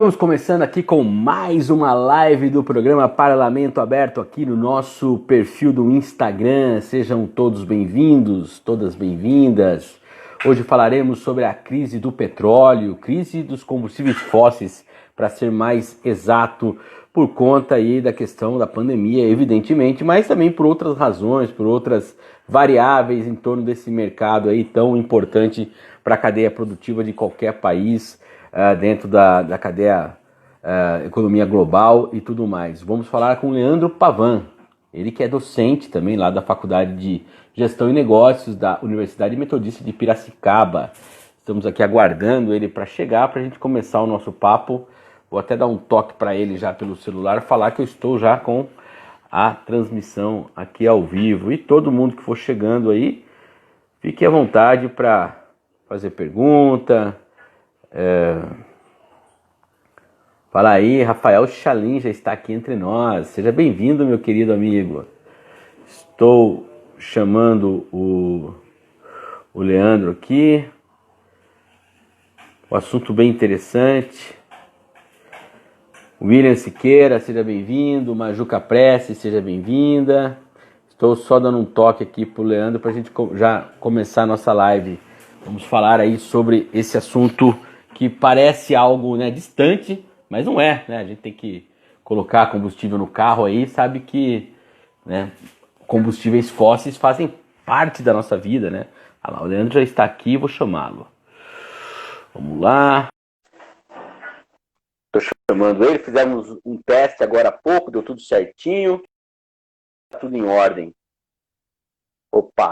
Estamos começando aqui com mais uma live do programa Parlamento Aberto aqui no nosso perfil do Instagram. Sejam todos bem-vindos, todas bem-vindas. Hoje falaremos sobre a crise do petróleo, crise dos combustíveis fósseis, para ser mais exato, por conta aí da questão da pandemia, evidentemente, mas também por outras razões, por outras variáveis em torno desse mercado aí tão importante para a cadeia produtiva de qualquer país. Dentro da cadeia economia global e tudo mais. Vamos falar com o Leandro Pavan, ele que é docente também lá da Faculdade de Gestão e Negócios da Universidade Metodista de Piracicaba. Estamos aqui aguardando ele para chegar, para a gente começar o nosso papo. Vou até dar um toque para ele já pelo celular, falar que eu estou já com a transmissão aqui ao vivo. E todo mundo que for chegando aí, fique à vontade para fazer pergunta. Fala aí, Rafael Chalim já está aqui entre nós. Seja bem-vindo, meu querido amigo. Estou chamando o Leandro aqui. Um assunto bem interessante. William Siqueira, seja bem-vindo. Majuca Prece, seja bem-vinda. Estou só dando um toque aqui para o Leandro para a gente já começar a nossa live. Vamos falar aí sobre esse assunto que parece algo, né, distante, mas não é, né? A gente tem que colocar combustível no carro aí, sabe que, né, combustíveis fósseis fazem parte da nossa vida, né? Ah lá, o Leandro já está aqui, vou chamá-lo. Vamos lá. Estou chamando ele, fizemos um teste agora há pouco, deu tudo certinho. Tudo em ordem. Opa!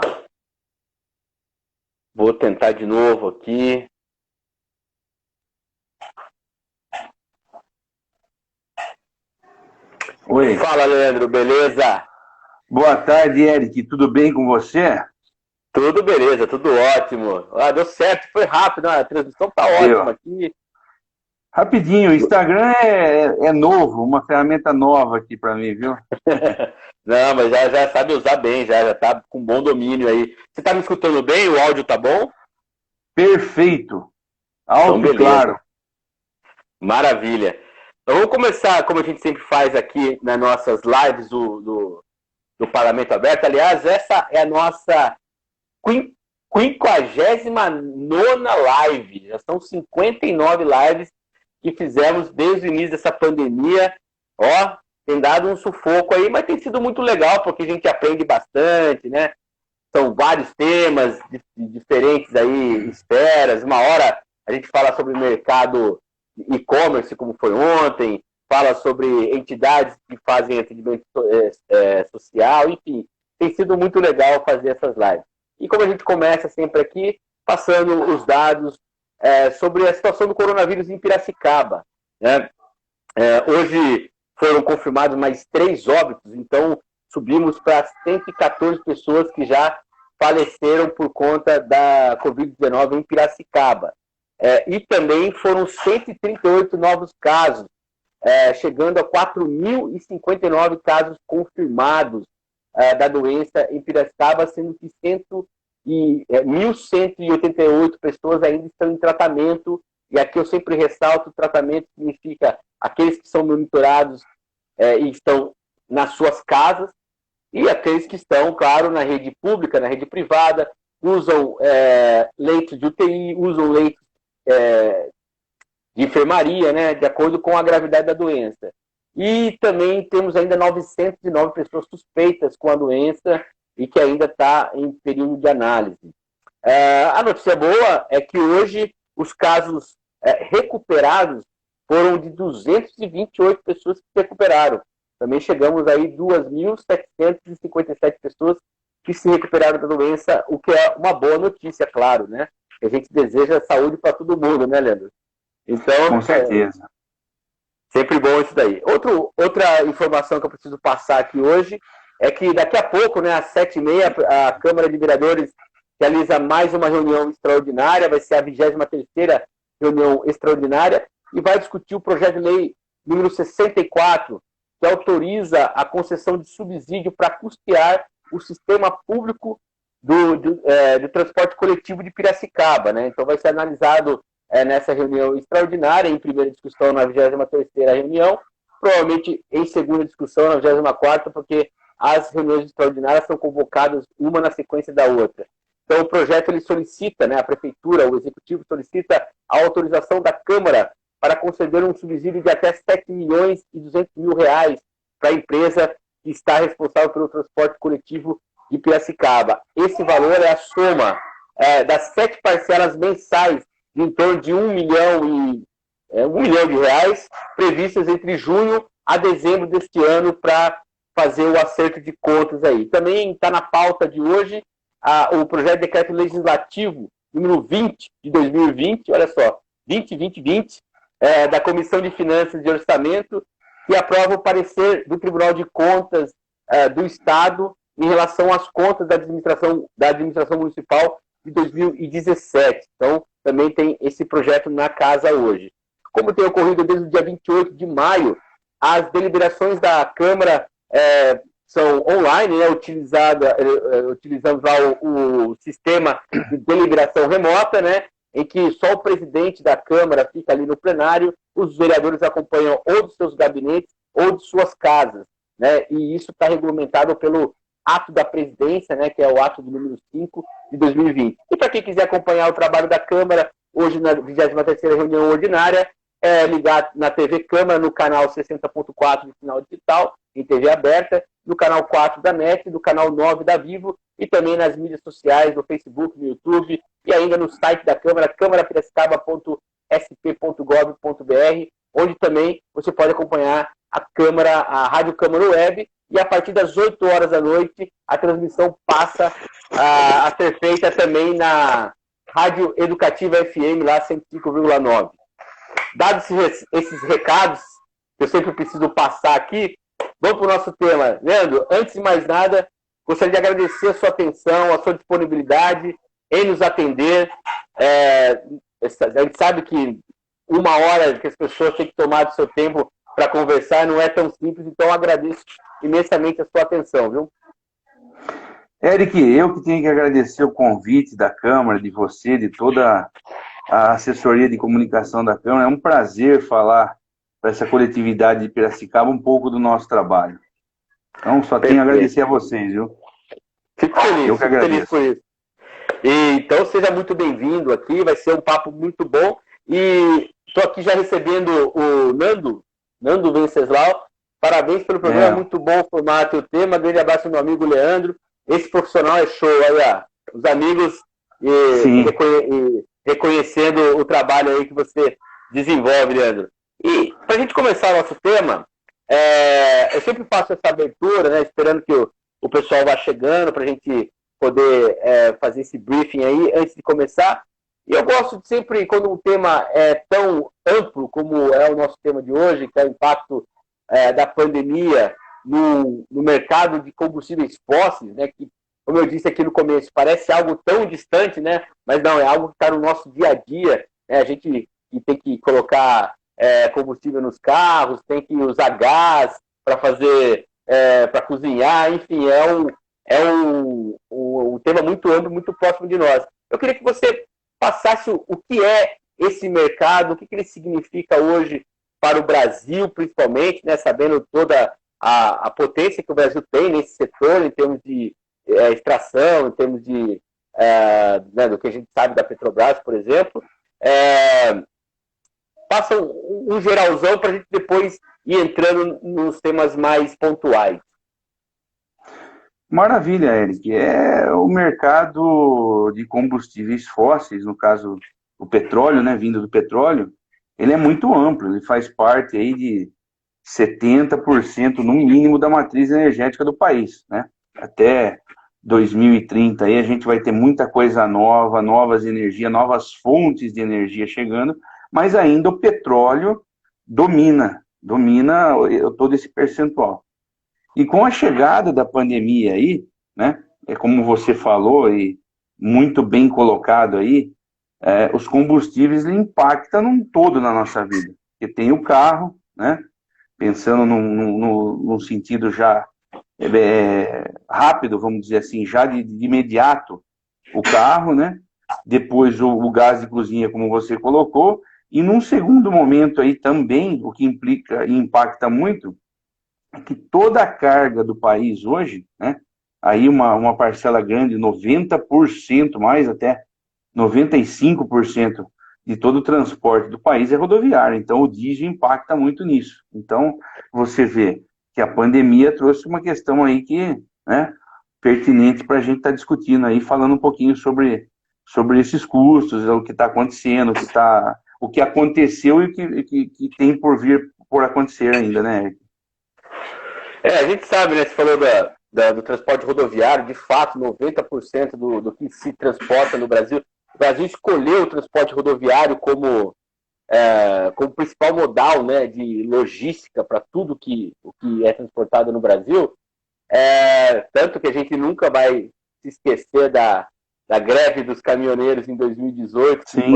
Vou tentar de novo aqui. Oi. Fala, Leandro, beleza? Boa tarde, Eric. Tudo bem com você? Tudo beleza, tudo ótimo. Deu certo, foi rápido, a transmissão tá ótima aqui. Rapidinho, o Instagram é novo, uma ferramenta nova aqui para mim, viu? Não, mas já sabe usar bem, já tá com bom domínio aí. Você tá me escutando bem? O áudio tá bom? Perfeito. Alto então, e claro. Maravilha. Então, vamos começar, como a gente sempre faz aqui nas nossas lives do Parlamento Aberto. Aliás, essa é a nossa 59ª live. Já são 59 lives que fizemos desde o início dessa pandemia. Ó, tem dado um sufoco aí, mas tem sido muito legal, porque a gente aprende bastante, né? São vários temas diferentes aí, esferas. Uma hora a gente fala sobre o mercado e-commerce, como foi ontem, fala sobre entidades que fazem atendimento social, enfim, tem sido muito legal fazer essas lives. E como a gente começa sempre aqui, passando os dados sobre a situação do coronavírus em Piracicaba, né? Hoje foram confirmados mais 3 óbitos, então subimos para 114 pessoas que já faleceram por conta da Covid-19 em Piracicaba. E também foram 138 novos casos, chegando a 4.059 casos confirmados da doença em Piracicaba, sendo que 1.188 pessoas ainda estão em tratamento. E aqui eu sempre ressalto: tratamento significa aqueles que são monitorados e estão nas suas casas, e aqueles que estão, claro, na rede pública, na rede privada, usam leitos de UTI, usam leitos de enfermaria, né, de acordo com a gravidade da doença. E também temos ainda 909 pessoas suspeitas com a doença e que ainda está em período de análise. A notícia boa é que hoje os casos recuperados foram de 228 pessoas que se recuperaram. Também chegamos aí 2.757 pessoas que se recuperaram da doença, o que é uma boa notícia, claro, né? A gente deseja saúde para todo mundo, né, Leandro? Então, com certeza. Sempre bom isso daí. Outra informação que eu preciso passar aqui hoje é que daqui a pouco, né, às 7h30, a Câmara de Vereadores realiza mais uma reunião extraordinária, vai ser a 23ª reunião extraordinária, e vai discutir o projeto de lei número 64, que autoriza a concessão de subsídio para custear o sistema público do transporte coletivo de Piracicaba, né? Então vai ser analisado nessa reunião extraordinária, em primeira discussão na 23ª reunião, provavelmente em segunda discussão na 24ª, porque as reuniões extraordinárias são convocadas uma na sequência da outra. Então, o projeto ele solicita, a Prefeitura, o Executivo solicita a autorização da Câmara para conceder um subsídio de até 7 milhões e 200 mil reais para a empresa que está responsável pelo transporte coletivo de Piracicaba. Esse valor é a soma das 7 parcelas mensais de em torno de 1 milhão de reais, previstas entre junho a dezembro deste ano para fazer o acerto de contas aí. Também está na pauta de hoje o projeto de decreto legislativo número 20 de 2020, olha só, 2020, da Comissão de Finanças e Orçamento, que aprova o parecer do Tribunal de Contas do Estado em relação às contas da administração municipal de 2017. Então, também tem esse projeto na casa hoje. Como tem ocorrido desde o dia 28 de maio, as deliberações da Câmara são online, utilizamos lá o sistema de deliberação remota, em que só o presidente da Câmara fica ali no plenário, os vereadores acompanham ou dos seus gabinetes ou de suas casas, e isso está regulamentado pelo ato da presidência, que é o ato do número 5 de 2020. E para quem quiser acompanhar o trabalho da Câmara, hoje na 23ª reunião ordinária, ligar na TV Câmara, no canal 60.4 de sinal digital, em TV aberta, no canal 4 da NET, no canal 9 da Vivo, e também nas mídias sociais, no Facebook, no YouTube, e ainda no site da Câmara, câmarapiracicaba.sp.gov.br, onde também você pode acompanhar a Rádio Câmara Web, e a partir das 8 horas da noite, a transmissão passa a ser feita também na Rádio Educativa FM, lá 105,9. Dados esses recados, que eu sempre preciso passar aqui, vamos para o nosso tema. Leandro, antes de mais nada, gostaria de agradecer a sua atenção, a sua disponibilidade em nos atender. A gente sabe que 1 hora que as pessoas têm que tomar do seu tempo para conversar não é tão simples, então agradeço imensamente a sua atenção, viu? Eric, eu que tenho que agradecer o convite da Câmara, de você, de toda a assessoria de comunicação da Câmara. É um prazer falar para essa coletividade de Piracicaba um pouco do nosso trabalho. Então, só tenho a agradecer a vocês, viu? Fico feliz por isso. Então, seja muito bem-vindo aqui, vai ser um papo muito bom. E estou aqui já recebendo o Nando Venceslau. Parabéns pelo programa, muito bom o formato e o tema. Grande abraço ao meu amigo Leandro. Esse profissional é show, olha, os amigos reconhecendo o trabalho aí que você desenvolve, Leandro. E para a gente começar o nosso tema, eu sempre faço essa abertura, esperando que o pessoal vá chegando para a gente poder fazer esse briefing aí antes de começar. E eu gosto de sempre, quando um tema é tão amplo como é o nosso tema de hoje, que é o impacto da pandemia no mercado de combustíveis fósseis, que, como eu disse aqui no começo, parece algo tão distante, mas não, é algo que está no nosso dia a dia. A gente tem que colocar combustível nos carros, tem que usar gás para fazer, para cozinhar, enfim, é um tema muito amplo, muito próximo de nós. Eu queria que você passasse o que é esse mercado, o que ele significa hoje para o Brasil, principalmente, sabendo toda a potência que o Brasil tem nesse setor, em termos de extração, em termos de do que a gente sabe da Petrobras, por exemplo. Passa um geralzão para a gente depois ir entrando nos temas mais pontuais. Maravilha, Eric. O mercado de combustíveis fósseis, no caso o petróleo, vindo do petróleo, ele é muito amplo, ele faz parte aí de 70% no mínimo da matriz energética do país, Até 2030 aí a gente vai ter muita coisa nova, novas energias, novas fontes de energia chegando, mas ainda o petróleo domina todo esse percentual. E com a chegada da pandemia aí, como você falou e muito bem colocado aí, os combustíveis impactam num todo na nossa vida. Porque tem o carro, pensando num sentido já rápido, vamos dizer assim, já de imediato, o carro, depois o gás de cozinha, como você colocou, e num segundo momento aí também, o que implica e impacta muito, é que toda a carga do país hoje, né, aí uma parcela grande, 90%, mais até 95% de todo o transporte do país é rodoviário, então o diesel impacta muito nisso. Então, você vê que a pandemia trouxe uma questão aí que, né, pertinente para a gente estar discutindo aí, falando um pouquinho sobre esses custos, o que está acontecendo, o que aconteceu e o que tem por vir por acontecer ainda, né? A gente sabe, né? Você falou do transporte rodoviário, de fato, 90% do que se transporta no Brasil. O Brasil escolheu o transporte rodoviário como principal modal, né, de logística para tudo o que é transportado no Brasil. Tanto que a gente nunca vai se esquecer da greve dos caminhoneiros em 2018, que Sim.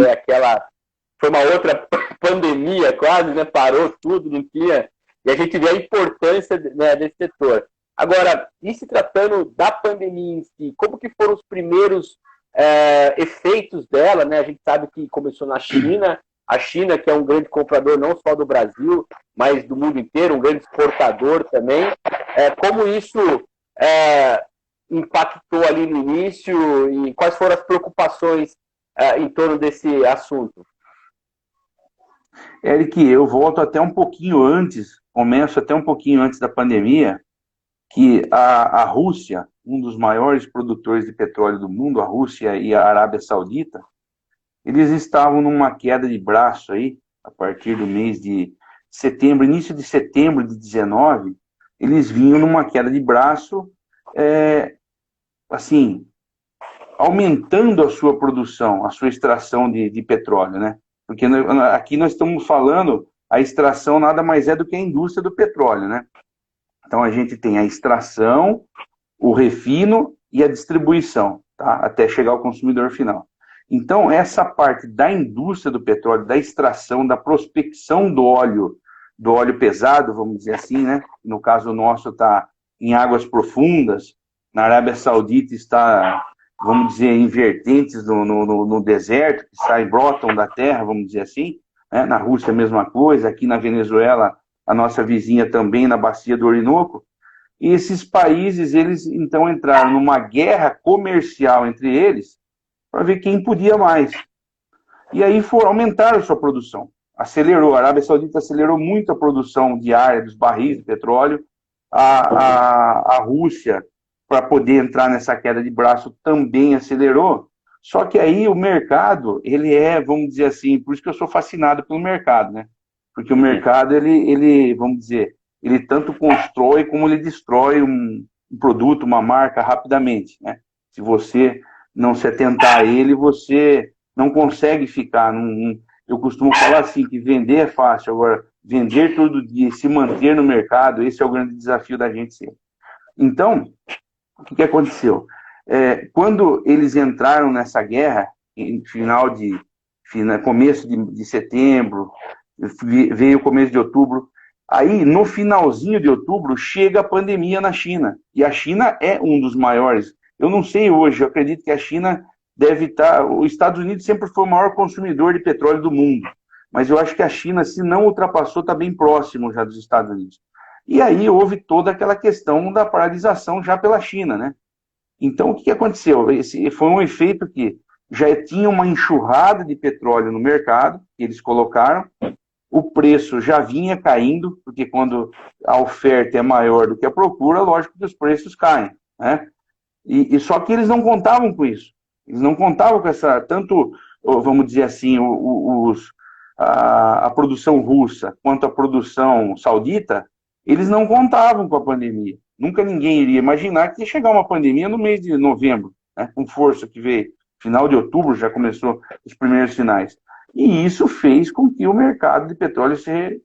foi uma outra pandemia quase, né? Parou tudo, não tinha. E a gente vê a importância, né, desse setor. Agora, e se tratando da pandemia em si, como que foram os primeiros efeitos dela, né? A gente sabe que começou na China, a China, que é um grande comprador não só do Brasil, mas do mundo inteiro, um grande exportador também. Como isso impactou ali no início e quais foram as preocupações em torno desse assunto? Eric, eu volto até um pouquinho antes, começo até um pouquinho antes da pandemia, que a Rússia, um dos maiores produtores de petróleo do mundo, a Rússia e a Arábia Saudita, eles estavam numa queda de braço aí, a partir do mês de setembro, início de setembro de 19, eles vinham numa queda de braço, assim, aumentando a sua produção, a sua extração de petróleo, né? Porque aqui nós estamos falando, a extração nada mais é do que a indústria do petróleo, né? Então a gente tem a extração, o refino e a distribuição, tá? Até chegar ao consumidor final. Então essa parte da indústria do petróleo, da extração, da prospecção do óleo pesado, vamos dizer assim, né? No caso nosso está em águas profundas, na Arábia Saudita está, vamos dizer, em vertentes no deserto, que brotam da terra, vamos dizer assim, né? Na Rússia a mesma coisa, aqui na Venezuela, a nossa vizinha também, na bacia do Orinoco. E esses países, eles então entraram numa guerra comercial entre eles para ver quem podia mais. E aí aumentaram a sua produção. Acelerou, a Arábia Saudita acelerou muito a produção diária dos barris de petróleo. A Rússia, para poder entrar nessa queda de braço, também acelerou. Só que aí o mercado, ele vamos dizer assim, por isso que eu sou fascinado pelo mercado, né? Porque o mercado, ele vamos dizer, ele tanto constrói como ele destrói um produto, uma marca rapidamente, né? Se você não se atentar a ele, você não consegue ficar. Eu costumo falar assim, que vender é fácil, agora vender todo dia e se manter no mercado, esse é o grande desafio da gente sempre. Então, o que aconteceu? Quando eles entraram nessa guerra, em começo de setembro, veio o começo de outubro, aí no finalzinho de outubro chega a pandemia na China, e a China é um dos maiores. Eu não sei hoje, eu acredito que a China deve estar... Os Estados Unidos sempre foi o maior consumidor de petróleo do mundo, mas eu acho que a China, se não ultrapassou, está bem próximo já dos Estados Unidos. E aí houve toda aquela questão da paralisação já pela China, né? Então, o que aconteceu? Esse foi um efeito que já tinha uma enxurrada de petróleo no mercado, que eles colocaram, o preço já vinha caindo, porque quando a oferta é maior do que a procura, lógico que os preços caem, né? E só que eles não contavam com isso. Eles não contavam com essa, tanto, vamos dizer assim, a produção russa quanto a produção saudita, eles não contavam com a pandemia. Nunca ninguém iria imaginar que ia chegar uma pandemia no mês de novembro, né, com força que veio. Final de outubro já começou os primeiros sinais. E isso fez com que o mercado de petróleo se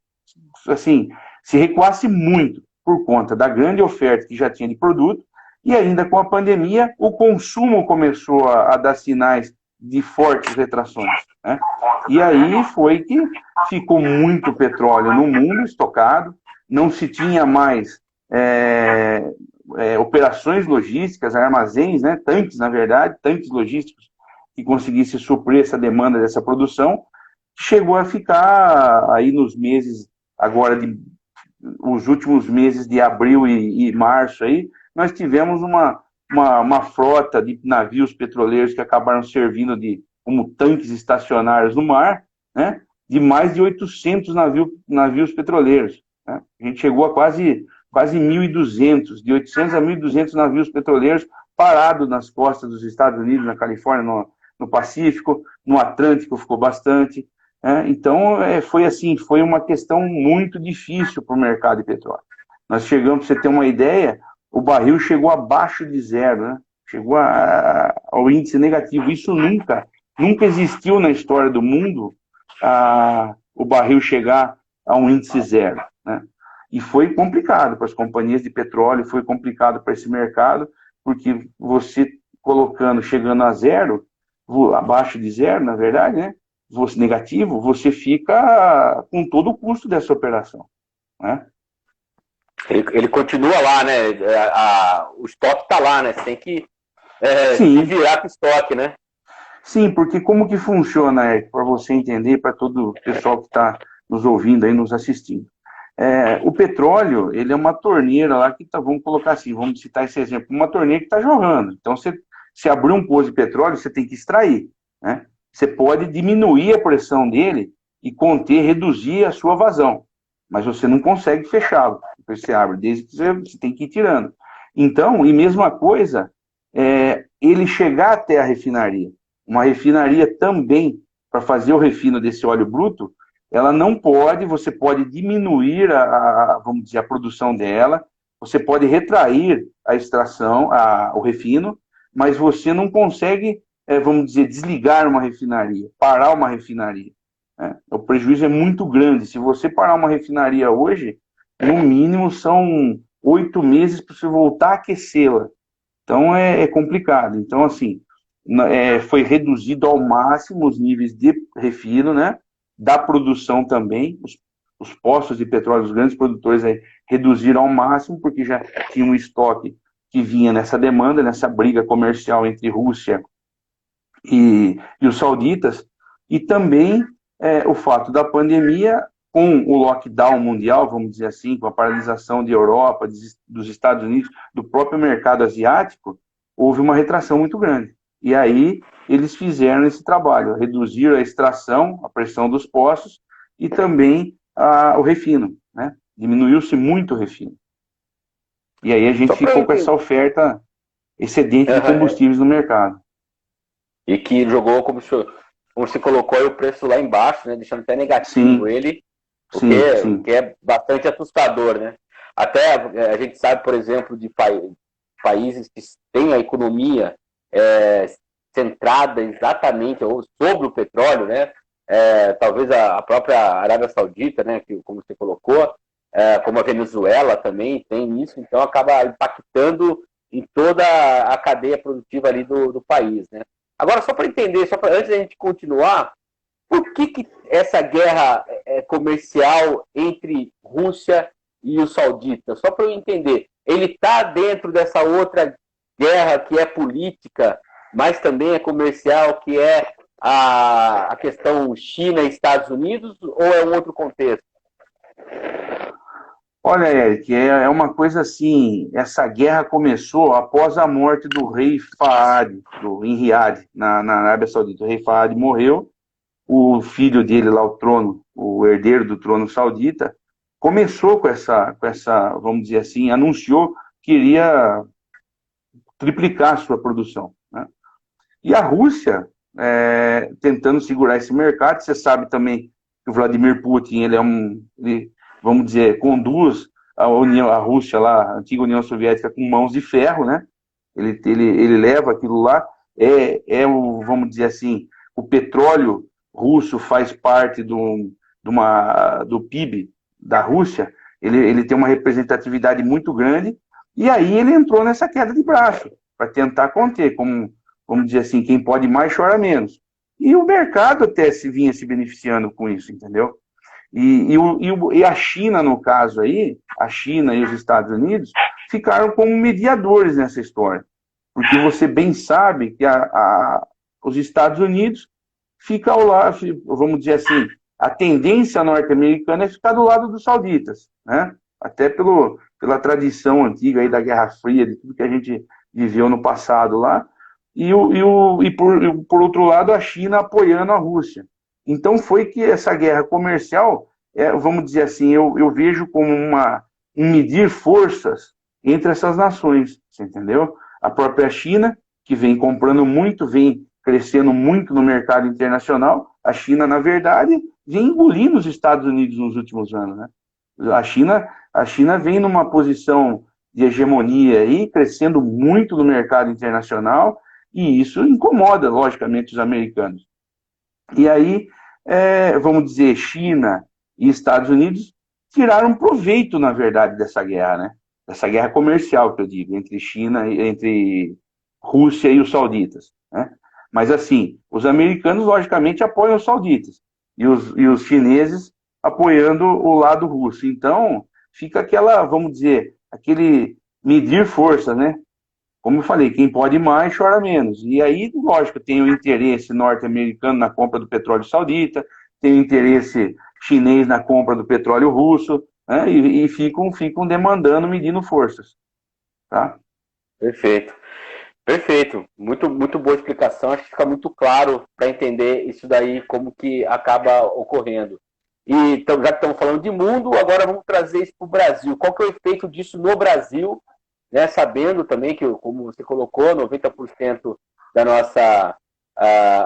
recuasse muito por conta da grande oferta que já tinha de produto, e ainda com a pandemia, o consumo começou a dar sinais de fortes retrações, né? E aí foi que ficou muito petróleo no mundo estocado, não se tinha mais operações logísticas, armazéns, né, tanques, na verdade, tanques logísticos que conseguisse suprir essa demanda dessa produção, chegou a ficar aí nos meses, agora, os últimos meses de abril e março, aí, nós tivemos uma frota de navios petroleiros que acabaram servindo como tanques estacionários no mar, né, de mais de 800 navios petroleiros. Né? A gente chegou a quase 1.200, de 800 a 1.200 navios petroleiros parados nas costas dos Estados Unidos, na Califórnia, no Pacífico, no Atlântico ficou bastante. Então, foi uma questão muito difícil para o mercado de petróleo. Nós chegamos, para você ter uma ideia, o barril chegou abaixo de zero, né? Chegou ao índice negativo. Isso nunca existiu na história do mundo, o barril chegar a um índice zero, né? E foi complicado para as companhias de petróleo, foi complicado para esse mercado, porque você chegando a zero, abaixo de zero, na verdade, né? Negativo, você fica com todo o custo dessa operação, né? Ele continua lá, né? O estoque está lá, né? Você tem que Sim. virar com o estoque, né? Sim, porque como que funciona, Eric, para você entender, para todo o pessoal que está nos ouvindo aí, nos assistindo. O petróleo, ele é uma torneira lá que vamos colocar assim, vamos citar esse exemplo, uma torneira que está jorrando. Então, você abrir um poço de petróleo, você tem que extrair, né? Você pode diminuir a pressão dele e reduzir a sua vazão, mas você não consegue fechá-lo. Você abre, desde que você tem que ir tirando. Então, e mesma coisa, ele chegar até a refinaria. Uma refinaria também, para fazer o refino desse óleo bruto, ela não pode, você pode diminuir vamos dizer, a produção dela, você pode retrair a extração, o refino, mas você não consegue, vamos dizer, desligar uma refinaria, parar uma refinaria. Né? O prejuízo é muito grande. Se você parar uma refinaria hoje, no mínimo são 8 meses para você voltar a aquecê-la. Então é complicado. Então, assim, foi reduzido ao máximo os níveis de refino, né? Da produção também. Os postos de petróleo, os grandes produtores aí, reduziram ao máximo, porque já tinha um estoque que vinha nessa demanda, nessa briga comercial entre Rússia e os sauditas, e também o fato da pandemia, com o lockdown mundial, vamos dizer assim, com a paralisação de Europa, dos Estados Unidos, do próprio mercado asiático, houve uma retração muito grande. E aí eles fizeram esse trabalho, reduziram a extração, a pressão dos poços e também o refino, né? Diminuiu-se muito o refino. E aí a gente ficou com essa oferta excedente de combustíveis no mercado. E que jogou, como você colocou, o preço lá embaixo, né? Deixando até negativo ele, que é bastante assustador, né? Até a gente sabe, por exemplo, de países que têm a economia centrada exatamente sobre o petróleo, né? Talvez a própria Arábia Saudita, né? Que, como você colocou, como a Venezuela também tem isso, então acaba impactando em toda a cadeia produtiva ali do país, né? Agora, só para entender, antes da gente continuar, por que essa guerra comercial entre Rússia e os sauditas? Só para eu entender, ele está dentro dessa outra guerra que é política, mas também é comercial, que é a questão China e Estados Unidos, ou é um outro contexto? Olha, Eric, é uma coisa assim, essa guerra começou após a morte do rei Fahd, em Riad, na Arábia Saudita. O rei Fahd morreu, o filho dele lá, o herdeiro do trono saudita, começou com essa, vamos dizer assim, anunciou que iria triplicar a sua produção, né? E a Rússia, tentando segurar esse mercado, você sabe também que o Vladimir Putin, ele vamos dizer, conduz a Rússia lá, a antiga União Soviética, com mãos de ferro, né? Ele leva aquilo lá, vamos dizer assim, o petróleo russo faz parte do PIB da Rússia, ele tem uma representatividade muito grande, e aí ele entrou nessa queda de braço, para tentar conter, como, vamos dizer assim, quem pode mais chora menos. E o mercado até vinha se beneficiando com isso, entendeu? E a China, no caso aí, a China e os Estados Unidos, ficaram como mediadores nessa história. Porque você bem sabe que os Estados Unidos fica ao lado, vamos dizer assim, a tendência norte-americana é ficar do lado dos sauditas, né? Até pela tradição antiga aí da Guerra Fria, de tudo que a gente viveu no passado lá, por outro lado, a China apoiando a Rússia. Então foi que essa guerra comercial, vamos dizer assim, eu vejo como um medir forças entre essas nações, você entendeu? A própria China, que vem comprando muito, vem crescendo muito no mercado internacional, a China, na verdade, vem engolindo os Estados Unidos nos últimos anos, né? A China vem numa posição de hegemonia aí, crescendo muito no mercado internacional, e isso incomoda, logicamente, os americanos. E aí, vamos dizer, China e Estados Unidos tiraram proveito, na verdade, dessa guerra, né? Dessa guerra comercial, que eu digo, entre China, entre Rússia e os sauditas, né? Mas, assim, os americanos, logicamente, apoiam os sauditas, e os chineses apoiando o lado russo. Então, fica aquela, vamos dizer, aquele medir força, né? Como eu falei, quem pode mais chora menos. E aí, lógico, tem o interesse norte-americano na compra do petróleo saudita, tem o interesse chinês na compra do petróleo russo, né? E ficam demandando, medindo forças. Tá? Perfeito. Perfeito. Muito, muito boa explicação. Acho que fica muito claro para entender isso daí, como que acaba ocorrendo. E então, já que estamos falando de mundo, agora vamos trazer isso para o Brasil. Qual que é o efeito disso no Brasil? Né, sabendo também que, como você colocou, 90% da nossa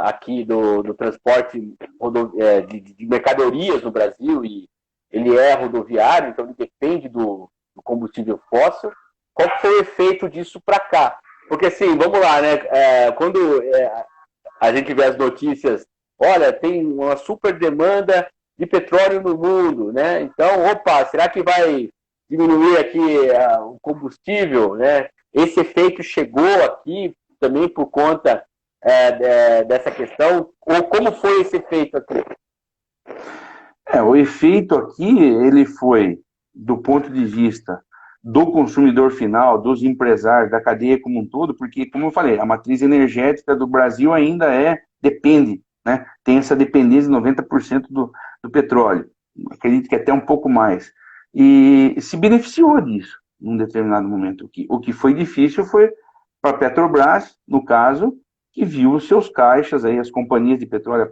aqui do transporte de mercadorias no Brasil, e ele é rodoviário, então ele depende do combustível fóssil. Qual foi o efeito disso para cá? Porque assim, vamos lá, né? Quando a gente vê as notícias, olha, tem uma super demanda de petróleo no mundo, né? Então, opa, será que vai diminuir aqui o combustível, né? Esse efeito chegou aqui também por conta dessa questão? Ou como foi esse efeito aqui? O efeito aqui, ele foi, do ponto de vista do consumidor final, dos empresários, da cadeia como um todo, porque, como eu falei, a matriz energética do Brasil ainda depende, né? Tem essa dependência de 90% do petróleo. Acredito que até um pouco mais. E se beneficiou disso num determinado momento. O que foi difícil foi para a Petrobras, no caso, que viu os seus caixas, aí, as companhias de petróleo,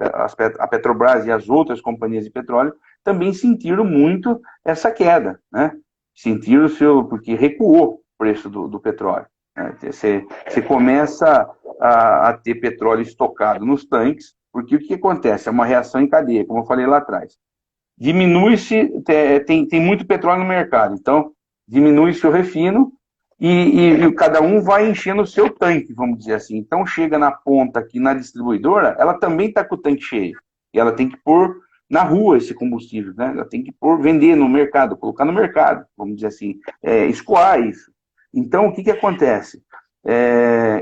a Petrobras e as outras companhias de petróleo, também sentiram muito essa queda, né? Sentiram porque recuou o preço do petróleo. Né? Você começa a ter petróleo estocado nos tanques, porque o que acontece? É uma reação em cadeia, como eu falei lá atrás. Diminui-se, tem muito petróleo no mercado, então diminui-se o refino e cada um vai enchendo o seu tanque, vamos dizer assim. Então chega na ponta aqui na distribuidora, ela também está com o tanque cheio, e ela tem que pôr na rua esse combustível, né? Ela tem que vender no mercado, colocar no mercado, vamos dizer assim, escoar isso. Então o que acontece?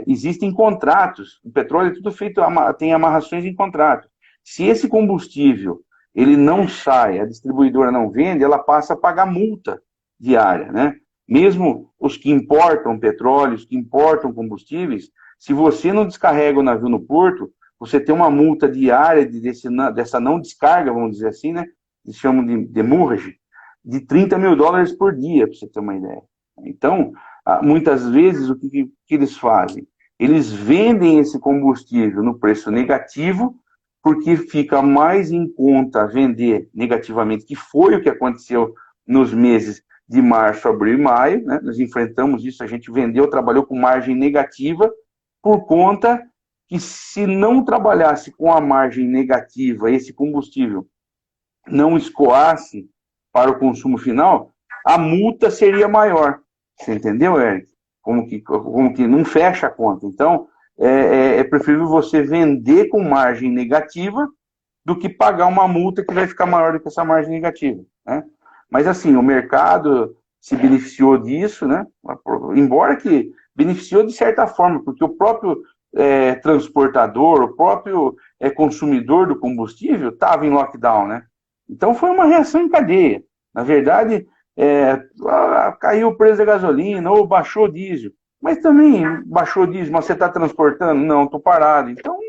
Existem contratos, o petróleo é tudo feito, tem amarrações em contrato. Se esse combustível ele não sai, a distribuidora não vende, ela passa a pagar multa diária, né? Mesmo os que importam petróleo, os que importam combustíveis, se você não descarrega o navio no porto, você tem uma multa diária dessa não descarga, vamos dizer assim, né? Eles chamam de demurrage, de $30 mil por dia, para você ter uma ideia. Então, muitas vezes, o que eles fazem? Eles vendem esse combustível no preço negativo, porque fica mais em conta vender negativamente, que foi o que aconteceu nos meses de março, abril e maio, né? Nós enfrentamos isso, a gente vendeu, trabalhou com margem negativa, por conta que se não trabalhasse com a margem negativa, esse combustível não escoasse para o consumo final, a multa seria maior. Você entendeu, Eric? Como que não fecha a conta. Então, é preferível você vender com margem negativa do que pagar uma multa que vai ficar maior do que essa margem negativa, né? Mas, assim, o mercado se beneficiou disso, né? Embora que beneficiou de certa forma, porque o próprio transportador, o próprio consumidor do combustível estava em lockdown, né? Então, foi uma reação em cadeia. Na verdade, caiu o preço da gasolina ou baixou o diesel. Mas também baixou o diesel, mas você está transportando? Não, estou parado. Então,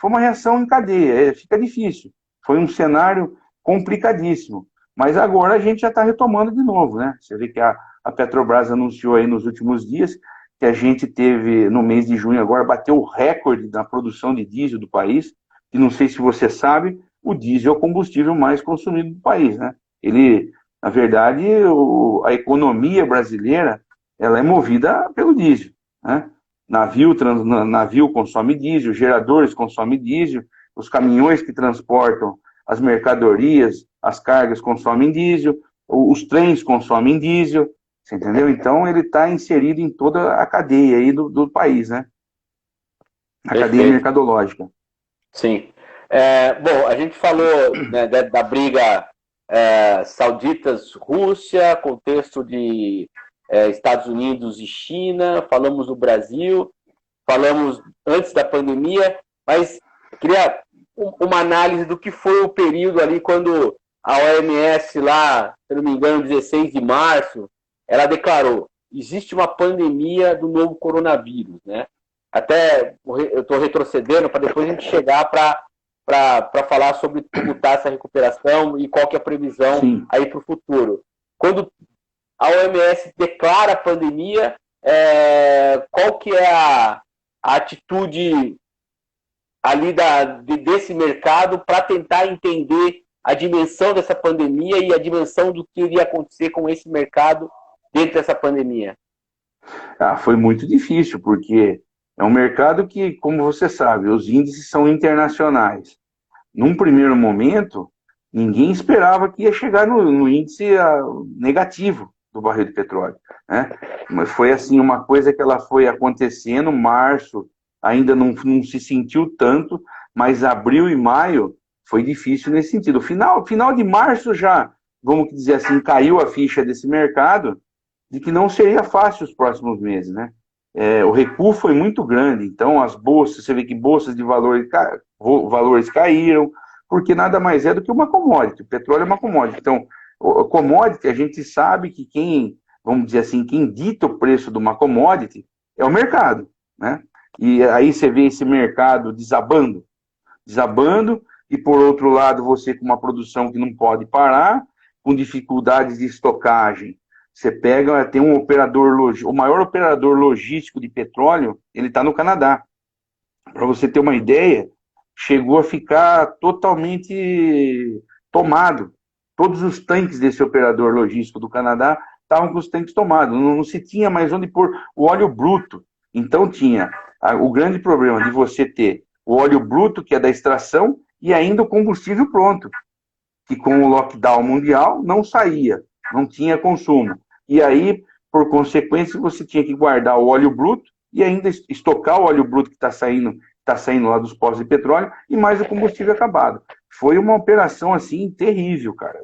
foi uma reação em cadeia, fica difícil. Foi um cenário complicadíssimo. Mas agora a gente já está retomando de novo, né? Você vê que a Petrobras anunciou aí nos últimos dias que a gente teve, no mês de junho agora, bateu o recorde da produção de diesel do país, e não sei se você sabe, o diesel é o combustível mais consumido do país, né? Ele, na verdade, a economia brasileira, ela é movida pelo diesel, né? Navio consome diesel, geradores consomem diesel, os caminhões que transportam as mercadorias, as cargas consomem diesel, os trens consomem diesel, você entendeu? Então ele está inserido em toda a cadeia aí do país, né? A cadeia Perfeito. mercadológica. Sim. Bom, a gente falou, né, da briga sauditas-Rússia, contexto de Estados Unidos e China, falamos do Brasil, falamos antes da pandemia, mas eu queria uma análise do que foi o período ali quando a OMS lá, se não me engano, 16 de março, ela declarou, existe uma pandemia do novo coronavírus, né? Até eu estou retrocedendo para depois a gente chegar para falar sobre como está essa recuperação e qual que é a previsão Sim. aí para o futuro. Quando a OMS declara a pandemia, qual que é a atitude ali desse mercado para tentar entender a dimensão dessa pandemia e a dimensão do que iria acontecer com esse mercado dentro dessa pandemia? Foi muito difícil, porque é um mercado que, como você sabe, os índices são internacionais. Num primeiro momento, ninguém esperava que ia chegar no índice negativo do barril de petróleo, né? Mas foi assim uma coisa que ela foi acontecendo, março ainda não se sentiu tanto, mas abril e maio foi difícil nesse sentido. Final de março já, vamos dizer assim, caiu a ficha desse mercado de que não seria fácil os próximos meses, né? O recuo foi muito grande, então as bolsas, você vê que bolsas de valores caíram, porque nada mais é do que uma commodity, o petróleo é uma commodity. Então, o commodity, a gente sabe que vamos dizer assim, quem dita o preço de uma commodity é o mercado, né? E aí você vê esse mercado desabando, e por outro lado você com uma produção que não pode parar, com dificuldades de estocagem. Você tem um o maior operador logístico de petróleo, ele está no Canadá. Para você ter uma ideia, chegou a ficar totalmente tomado. Todos os tanques desse operador logístico do Canadá estavam com os tanques tomados. Não se tinha mais onde pôr o óleo bruto. Então tinha o grande problema de você ter o óleo bruto, que é da extração, e ainda o combustível pronto, que com o lockdown mundial não saía, não tinha consumo. E aí, por consequência, você tinha que guardar o óleo bruto e ainda estocar o óleo bruto que está saindo lá dos postos de petróleo e mais o combustível acabado. Foi uma operação assim terrível, cara.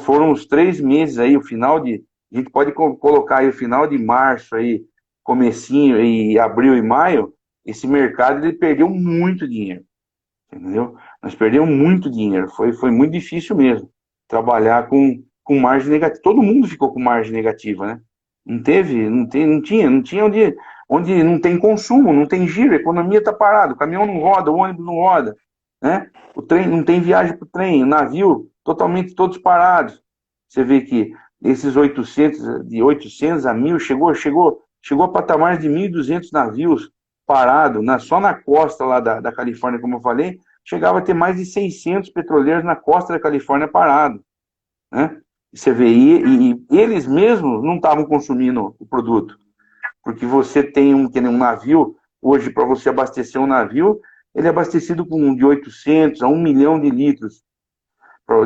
Foram uns 3 meses aí, a gente pode colocar aí o final de março aí, comecinho e abril e maio, esse mercado ele perdeu muito dinheiro, entendeu? Nós perdemos muito dinheiro, foi muito difícil mesmo trabalhar com margem negativa. Todo mundo ficou com margem negativa, né? Não tinha onde não tem consumo, não tem giro, a economia está parada, o caminhão não roda, o ônibus não roda, né? O trem não tem viagem para o trem, o navio totalmente todos parados. Você vê que esses de 800 a 1.000 chegou a patamares de 1.200 navios parados, só na costa lá da Califórnia, como eu falei, chegava a ter mais de 600 petroleiros na costa da Califórnia parados, né? Você vê, e eles mesmos não estavam consumindo o produto, porque você tem um navio, hoje para você abastecer um navio, ele é abastecido de 800 a 1 milhão de litros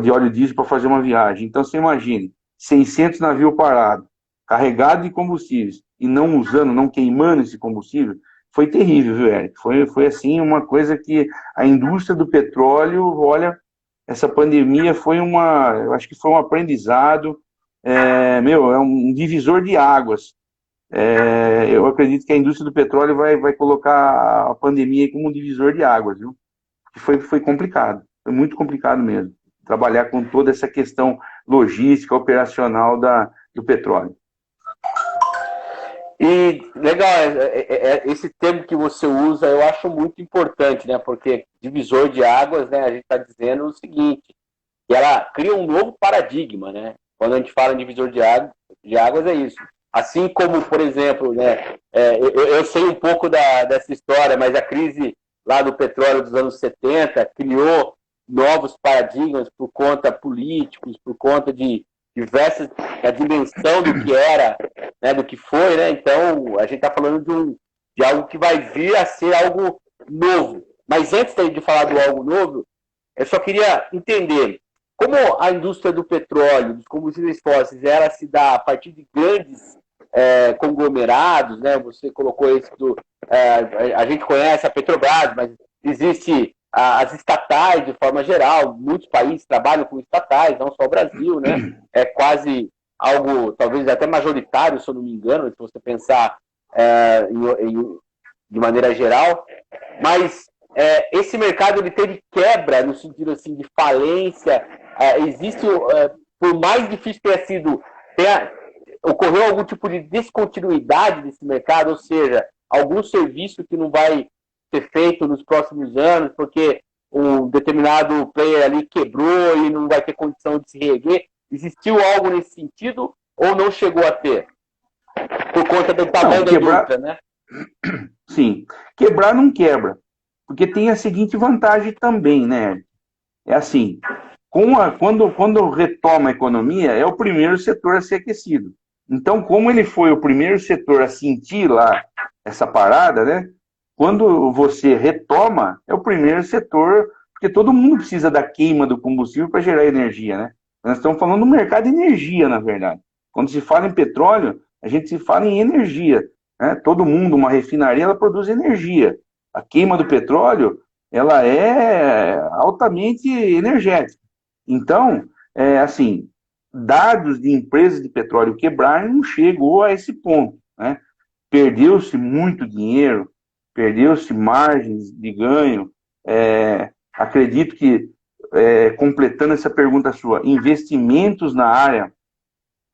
de óleo diesel para fazer uma viagem. Então você imagine, 600 navios parados, carregados de combustíveis, e não queimando esse combustível, foi terrível, viu, Eric? Foi assim uma coisa que a indústria do petróleo, olha, essa pandemia eu acho que foi um aprendizado, é um divisor de águas. Eu acredito que a indústria do petróleo vai colocar a pandemia como um divisor de águas, viu? Foi complicado, foi muito complicado mesmo, trabalhar com toda essa questão logística, operacional do petróleo. E legal, esse termo que você usa eu acho muito importante, né? Porque divisor de águas, né? A gente está dizendo o seguinte, que ela cria um novo paradigma, né? Quando a gente fala em divisor de águas é isso. Assim como, por exemplo, né? Eu sei um pouco dessa história, mas a crise lá do petróleo dos anos 70 criou novos paradigmas por conta políticos, por conta de diversas da dimensão do que era, né, do que foi, né? Então a gente está falando de algo que vai vir a ser algo novo. Mas antes de falar do algo novo, eu só queria entender como a indústria do petróleo, dos combustíveis fósseis, ela se dá a partir de grandes conglomerados, né? Você colocou esse a gente conhece a Petrobras, mas existe as estatais de forma geral, muitos países trabalham com estatais, não só o Brasil, né? É quase algo, talvez até majoritário, se eu não me engano, se você pensar de maneira geral, mas esse mercado ele teve quebra no sentido assim de falência, existe, por mais difícil que tenha sido, ocorreu algum tipo de descontinuidade desse mercado, ou seja, algum serviço que não vai ser feito nos próximos anos, porque um determinado player ali quebrou e não vai ter condição de se reerguer. Existiu algo nesse sentido ou não chegou a ter? Por conta do tamanho da indústria, né? Sim. Quebrar não quebra. Porque tem a seguinte vantagem também, né? É assim, quando retoma a economia, é o primeiro setor a ser aquecido. Então, como ele foi o primeiro setor a sentir lá essa parada, né? Quando você retoma, é o primeiro setor, porque todo mundo precisa da queima do combustível para gerar energia, né? Nós estamos falando do mercado de energia, na verdade. Quando se fala em petróleo, a gente se fala em energia, né? Todo mundo, uma refinaria, ela produz energia. A queima do petróleo, ela é altamente energética. Então, assim, dados de empresas de petróleo quebrar não chegou a esse ponto, né? Perdeu-se muito dinheiro, perdeu-se margens de ganho. Acredito que, completando essa pergunta sua, investimentos na área,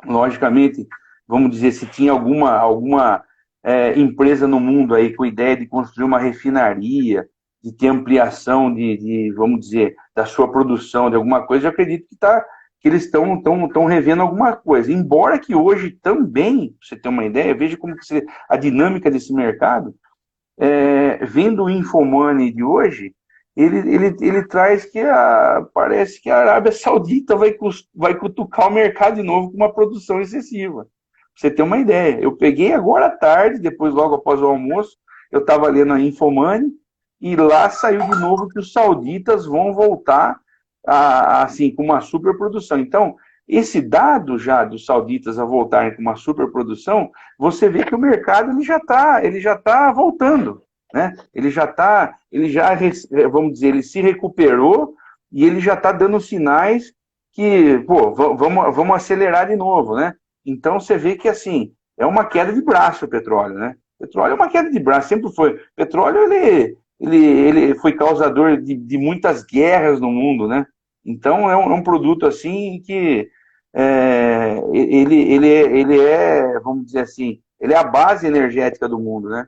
logicamente, vamos dizer, se tinha alguma empresa no mundo aí com ideia de construir uma refinaria, de ter ampliação vamos dizer, da sua produção, de alguma coisa, eu acredito que eles estão revendo alguma coisa. Embora que hoje também, pra você ter uma ideia, veja como que a dinâmica desse mercado, vendo o Infomoney de hoje, ele traz que parece que a Arábia Saudita vai cutucar o mercado de novo com uma produção excessiva. Pra você ter uma ideia. Eu peguei agora à tarde, depois logo após o almoço, eu estava lendo a Infomoney, e lá saiu de novo que os sauditas vão voltar assim, com uma superprodução. Então, esse dado já dos sauditas a voltarem com uma superprodução, você vê que o mercado ele já tá voltando, né? Vamos dizer, ele se recuperou e ele já está dando sinais que, pô, vamos acelerar de novo, né? Então você vê que, assim, é uma queda de braço o petróleo, né? O petróleo é uma queda de braço, sempre foi. O petróleo, ele foi causador de muitas guerras no mundo, né? Então é um produto assim que ele vamos dizer assim, ele é a base energética do mundo, né?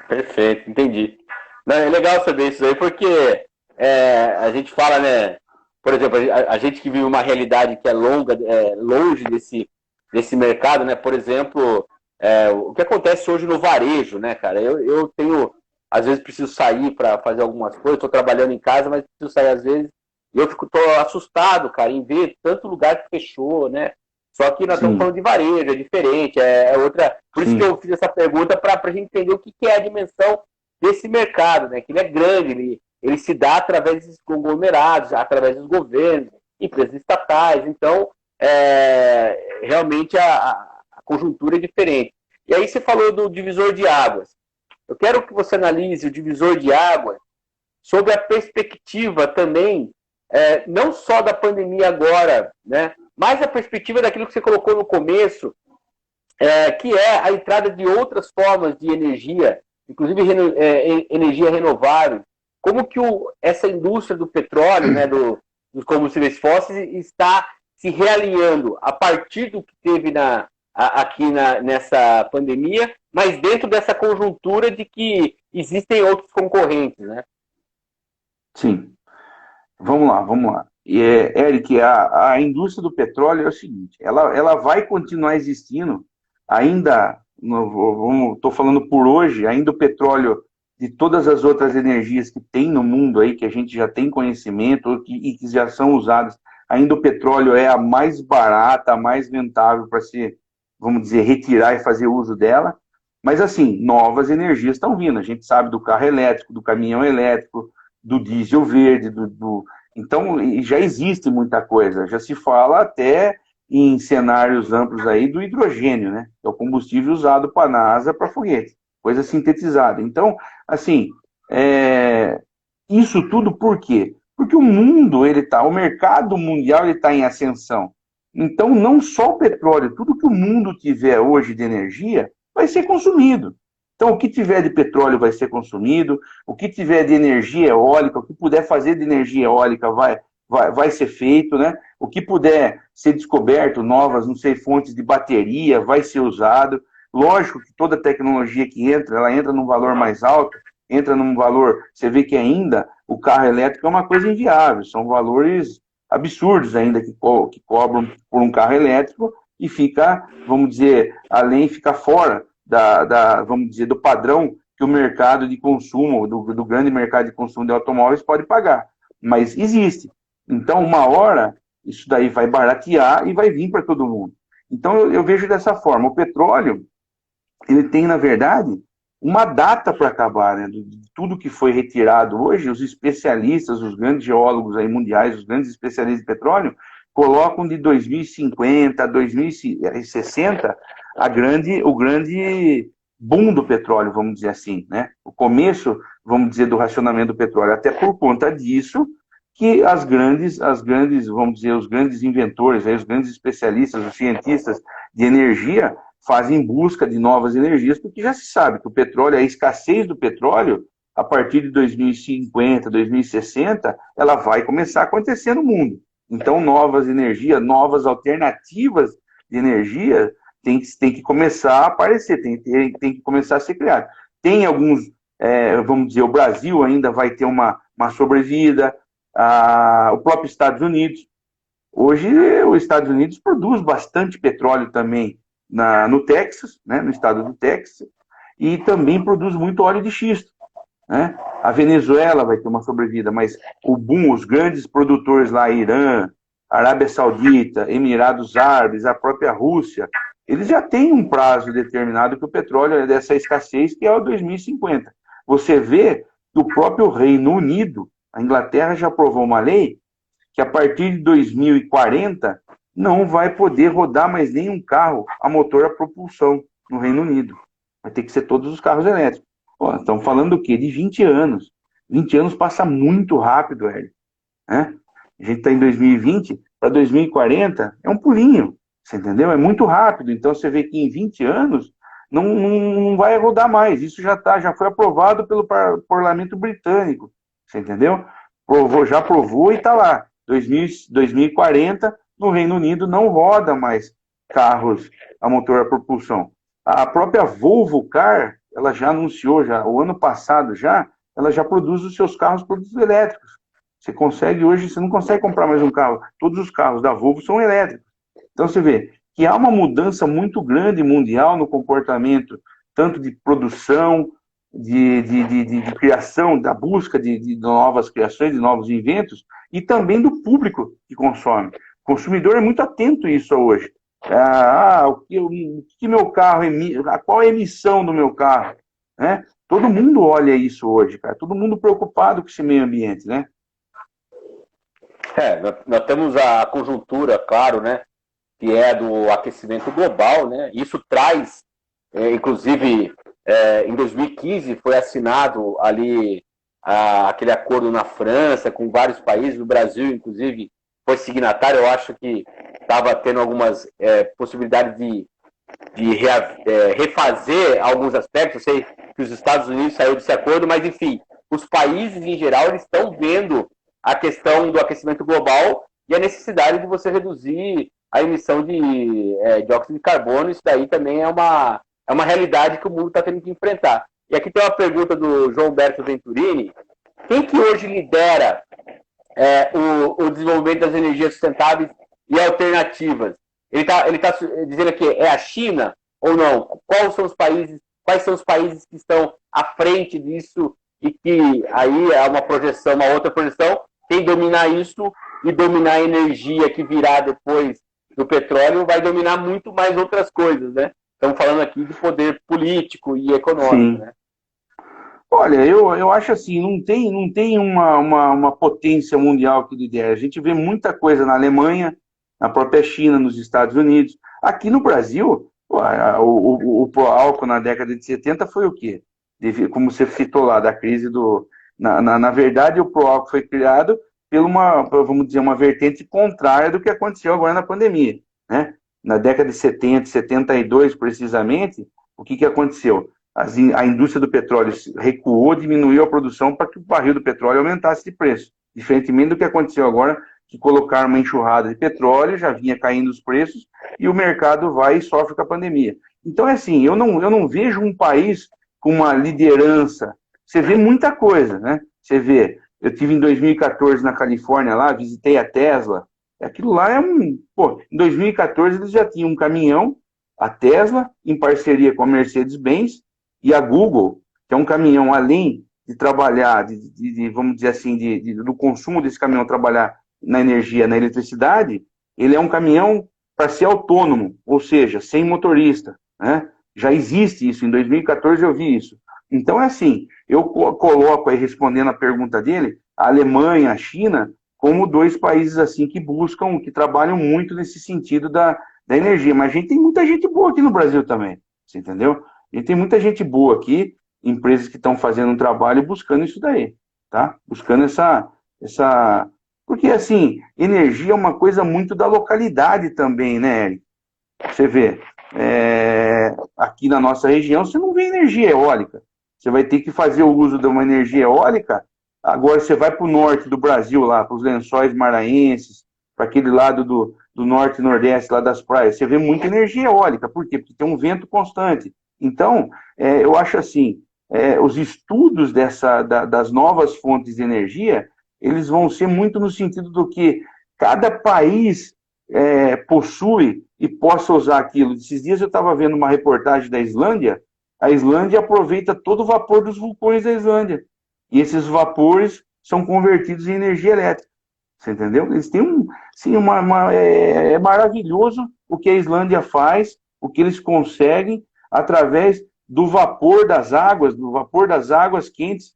Perfeito, entendi. Não, é legal saber isso aí, porque a gente fala, né? Por exemplo, a gente que vive uma realidade que é longe desse mercado, né? Por exemplo, o que acontece hoje no varejo, né, cara? Eu tenho, às vezes preciso sair para fazer algumas coisas, estou trabalhando em casa, mas preciso sair às vezes, e tô assustado, cara, em ver tanto lugar que fechou, né? Só que nós estamos falando de varejo, é diferente, é outra. Por isso que eu fiz essa pergunta para a gente entender o que é a dimensão desse mercado, né? Que ele é grande, ele se dá através dos conglomerados, através dos governos, empresas estatais. Então, realmente a conjuntura é diferente. E aí você falou do divisor de águas. Eu quero que você analise o divisor de águas sob a perspectiva também, não só da pandemia agora, né? Mas a perspectiva daquilo que você colocou no começo, que é a entrada de outras formas de energia, inclusive energia renovável. Como que essa indústria do petróleo, né, dos combustíveis fósseis, está se realinhando a partir do que teve aqui nessa pandemia, mas dentro dessa conjuntura de que existem outros concorrentes, né? Sim. Vamos lá, vamos lá. Eric, a indústria do petróleo é o seguinte, ela vai continuar existindo, ainda, estou falando por hoje, ainda o petróleo de todas as outras energias que tem no mundo aí, que a gente já tem conhecimento e que já são usadas, ainda o petróleo é a mais barata, a mais rentável para se, vamos dizer, retirar e fazer uso dela. Mas assim, novas energias estão vindo. A gente sabe do carro elétrico, do caminhão elétrico, do diesel verde, então já existe muita coisa. Já se fala até em cenários amplos aí do hidrogênio, né? Que é o combustível usado para a NASA para foguete, coisa sintetizada. Então, assim, isso tudo por quê? Porque o mundo, o mercado mundial ele está em ascensão. Então, não só o petróleo, tudo que o mundo tiver hoje de energia vai ser consumido. Então, o que tiver de petróleo vai ser consumido, o que tiver de energia eólica, o que puder fazer de energia eólica vai ser feito, né? O que puder ser descoberto, novas, não sei, fontes de bateria, vai ser usado. Lógico que toda tecnologia que entra, ela entra num valor mais alto, entra num valor, você vê que ainda o carro elétrico é uma coisa inviável, são valores absurdos ainda que cobram por um carro elétrico e fica, vamos dizer, fica fora vamos dizer, do padrão que o mercado de consumo, do grande mercado de consumo de automóveis pode pagar. Mas existe. Então, uma hora, isso daí vai baratear e vai vir para todo mundo. Então, eu vejo dessa forma. O petróleo, ele tem, na verdade, uma data para acabar, né? De tudo que foi retirado hoje, os especialistas, os grandes geólogos aí mundiais, os grandes especialistas de petróleo, colocam de 2050 a 2060 o grande boom do petróleo, vamos dizer assim, né? O começo, vamos dizer, do racionamento do petróleo. Até por conta disso que as grandes, vamos dizer, os grandes inventores, aí, os grandes especialistas, os cientistas de energia fazem busca de novas energias, porque já se sabe que o petróleo, a escassez do petróleo, a partir de 2050, 2060, ela vai começar a acontecer no mundo. Então, novas energias, novas alternativas de energia tem que começar a aparecer, tem que começar a ser criado. Tem alguns, vamos dizer, o Brasil ainda vai ter uma sobrevida, o próprio Estados Unidos. Hoje, os Estados Unidos produz bastante petróleo também no Texas, né, no estado do Texas, e também produz muito óleo de xisto. Né? A Venezuela vai ter uma sobrevida, mas o boom, os grandes produtores lá, Irã, Arábia Saudita, Emirados Árabes, a própria Rússia, eles já têm um prazo determinado que o petróleo é dessa escassez, que é o 2050. Você vê que o próprio Reino Unido, a Inglaterra já aprovou uma lei que a partir de 2040 não vai poder rodar mais nenhum carro a motor a propulsão no Reino Unido. Vai ter que ser todos os carros elétricos. Pô, estamos falando do quê? De 20 anos. 20 anos passa muito rápido, Hélio. Né? A gente está em 2020, para 2040 é um pulinho, você entendeu? É muito rápido. Então você vê que em 20 anos não vai rodar mais. Isso já foi aprovado pelo Parlamento Britânico, você entendeu? Já aprovou e está lá. 2040, no Reino Unido, não roda mais carros a motor a propulsão. A própria Volvo Car, ela já anunciou, o ano passado ela já produz os seus carros produtos elétricos. Você não consegue comprar mais um carro. Todos os carros da Volvo são elétricos. Então você vê que há uma mudança muito grande mundial no comportamento, tanto de produção, de criação, da busca de novas criações, de novos inventos, e também do público que consome. O consumidor é muito atento a isso hoje. O que meu carro emite, qual é a emissão do meu carro? Né? Todo mundo olha isso hoje, cara. Todo mundo preocupado com esse meio ambiente, né? Nós temos a conjuntura, claro, né, que é do aquecimento global, né? Isso traz, inclusive, em 2015 foi assinado ali aquele acordo na França com vários países, o Brasil, inclusive, foi signatário. Eu acho que estava tendo algumas possibilidades de refazer alguns aspectos. Eu sei que os Estados Unidos saiu desse acordo, mas, enfim, os países, em geral, eles estão vendo a questão do aquecimento global e a necessidade de você reduzir a emissão de dióxido de carbono. Isso daí também é uma realidade que o mundo está tendo que enfrentar. E aqui tem uma pergunta do João Humberto Venturini. Quem que hoje lidera o desenvolvimento das energias sustentáveis e alternativas? Ele tá dizendo aqui, é a China ou não? Quais são os países que estão à frente disso e que aí é uma outra projeção, quem dominar isso e dominar a energia que virá depois do petróleo vai dominar muito mais outras coisas, né? Estamos falando aqui de poder político e econômico, né? Olha, eu acho assim, não tem uma potência mundial que lidera. A gente vê muita coisa na Alemanha, na própria China, nos Estados Unidos. Aqui no Brasil, o pró-álcool na década de 70 foi o quê? Como você citou lá, da crise do... Na verdade, o pró-álcool foi criado vamos dizer, uma vertente contrária do que aconteceu agora na pandemia, né? Na década de 70, 72 precisamente, o que aconteceu? A indústria do petróleo recuou, diminuiu a produção para que o barril do petróleo aumentasse de preço. Diferentemente do que aconteceu agora, que colocaram uma enxurrada de petróleo, já vinha caindo os preços, e o mercado vai e sofre com a pandemia. Então, é assim, eu não vejo um país com uma liderança. Você vê muita coisa, né? Você vê, eu tive em 2014 na Califórnia lá, visitei a Tesla, aquilo lá em 2014 eles já tinham um caminhão, a Tesla, em parceria com a Mercedes-Benz, e a Google, que é um caminhão, além de trabalhar, vamos dizer assim, do consumo desse caminhão trabalhar na energia, na eletricidade, ele é um caminhão para ser autônomo, ou seja, sem motorista, né? Já existe isso, em 2014 eu vi isso. Então é assim, eu coloco aí, respondendo a pergunta dele, a Alemanha, a China, como dois países assim que buscam, que trabalham muito nesse sentido da energia. Mas a gente tem muita gente boa aqui no Brasil também, você entendeu? A gente tem muita gente boa aqui, empresas que estão fazendo um trabalho buscando isso daí, tá? Buscando essa... Porque, assim, energia é uma coisa muito da localidade também, né, Eric? Você vê, aqui na nossa região, você não vê energia eólica. Você vai ter que fazer o uso de uma energia eólica. Agora, você vai para o norte do Brasil, lá, para os lençóis maranhenses, para aquele lado do norte e nordeste, lá das praias, você vê muita energia eólica. Por quê? Porque tem um vento constante. Então, eu acho assim, os estudos das novas fontes de energia, eles vão ser muito no sentido do que cada país possui e possa usar aquilo. Esses dias eu estava vendo uma reportagem da Islândia, a Islândia aproveita todo o vapor dos vulcões da Islândia, e esses vapores são convertidos em energia elétrica, você entendeu? Eles têm é maravilhoso o que a Islândia faz, o que eles conseguem através do vapor das águas quentes,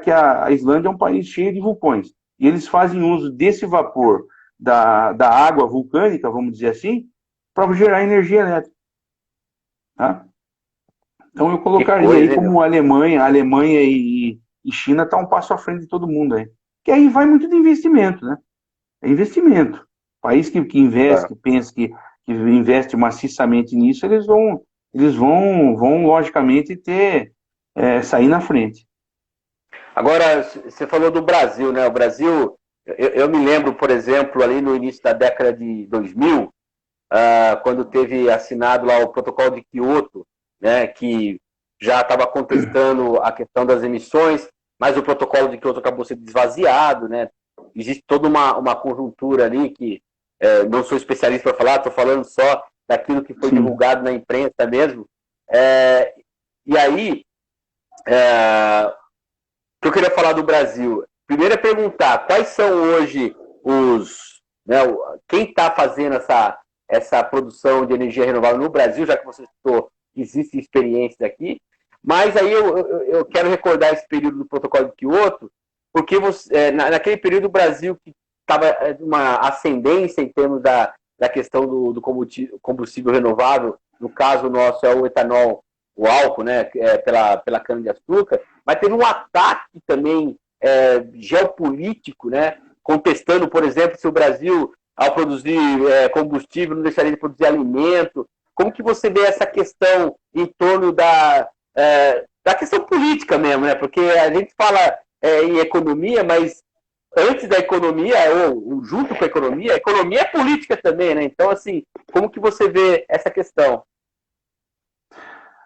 que a Islândia é um país cheio de vulcões. E eles fazem uso desse vapor da água vulcânica, vamos dizer assim, para gerar energia elétrica. Tá? Então eu colocaria aí como Alemanha e China está um passo à frente de todo mundo aí. Que aí vai muito de investimento, né? É investimento. País que investe, que pensa que investe maciçamente nisso, eles vão logicamente sair na frente. Agora, você falou do Brasil, né? O Brasil, eu me lembro, por exemplo, ali no início da década de 2000, quando teve assinado lá o protocolo de Kyoto, né, que já estava contestando a questão das emissões, mas o protocolo de Kyoto acabou sendo esvaziado, né? Existe toda uma conjuntura ali que não sou especialista para falar, estou falando só daquilo que foi divulgado na imprensa mesmo. E aí, o que eu queria falar do Brasil? Primeiro é perguntar quais são hoje quem está fazendo essa produção de energia renovável no Brasil, já que você citou que existem experiências aqui. Mas aí eu quero recordar esse período do protocolo de Kyoto, porque naquele período o Brasil que estava uma ascendência em termos da questão do combustível renovável, no caso nosso é o etanol, o álcool, né, pela cana-de-açúcar, mas teve um ataque também geopolítico, né, contestando, por exemplo, se o Brasil, ao produzir combustível, não deixaria de produzir alimento. Como que você vê essa questão em torno da questão política mesmo, né? Porque a gente fala em economia, mas antes da economia, ou junto com a economia é política também, né? Então, assim, como que você vê essa questão?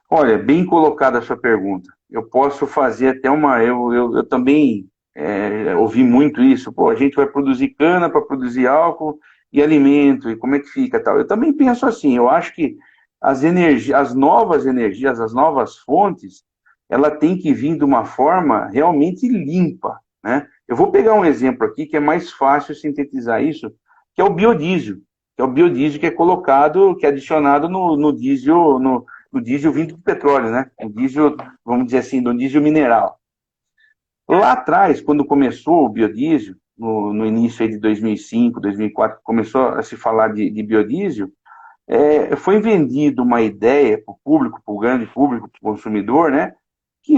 Olha, bem colocada a sua pergunta. Eu posso fazer até uma. Eu também ouvi muito isso. Pô, a gente vai produzir cana para produzir álcool e alimento, e como é que fica tal. Eu também penso assim, eu acho que as novas energias, as novas fontes, ela tem que vir de uma forma realmente limpa, né? Eu vou pegar um exemplo aqui que é mais fácil sintetizar isso, que é o biodiesel. Que é o biodiesel que é colocado, que é adicionado no diesel, no diesel vindo do petróleo, né? O diesel, vamos dizer assim, do diesel mineral. Lá atrás, quando começou o biodiesel, no início aí de 2005, 2004, começou a se falar de biodiesel, foi vendida uma ideia para o público, para o grande público, para o consumidor, né? Que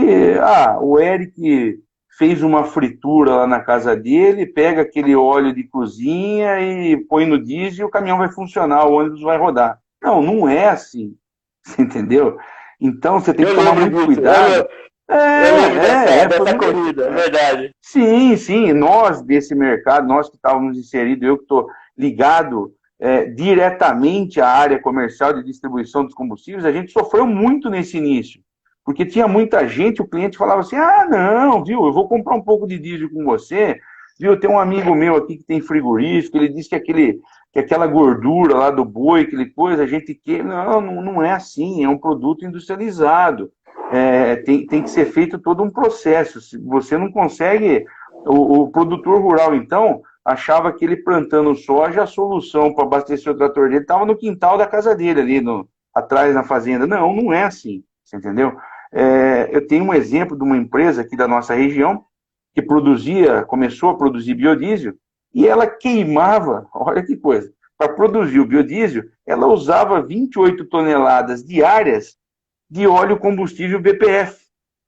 o Eric fez uma fritura lá na casa dele, pega aquele óleo de cozinha e põe no diesel e o caminhão vai funcionar, o ônibus vai rodar. Não, não é assim. Você entendeu? Então você tem que Eu tomar lembro muito disso, cuidado. eu lembro dessa Problema. corrida, é verdade. Sim, sim, nós desse mercado, nós que estávamos inseridos, eu que estou ligado diretamente à área comercial de distribuição dos combustíveis, a gente sofreu muito nesse início, porque tinha muita gente, o cliente falava assim, não, viu, eu vou comprar um pouco de diesel com você, viu, tem um amigo meu aqui que tem frigorífico, ele disse que aquela gordura lá do boi, aquele coisa, a gente quer, não é assim, é um produto industrializado, tem que ser feito todo um processo. Se você não consegue, o produtor rural, então, achava que ele plantando soja, a solução para abastecer o trator dele estava no quintal da casa dele, ali atrás na fazenda. Não é assim, você entendeu? Eu tenho um exemplo de uma empresa aqui da nossa região que começou a produzir biodiesel e ela queimava, olha que coisa, para produzir o biodiesel, ela usava 28 toneladas diárias de óleo combustível BPF,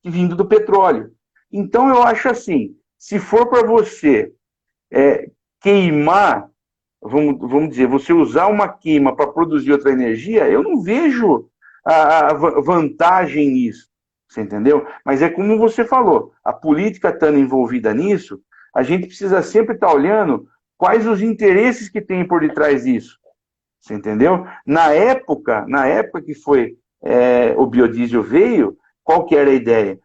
vindo do petróleo. Então, eu acho assim, se for para você queimar, vamos dizer, você usar uma queima para produzir outra energia, eu não vejo a vantagem nisso, você entendeu? Mas é como você falou, a política estando envolvida nisso, a gente precisa sempre estar olhando quais os interesses que tem por detrás disso, você entendeu? Na época que foi o biodiesel veio, qual que era a ideia?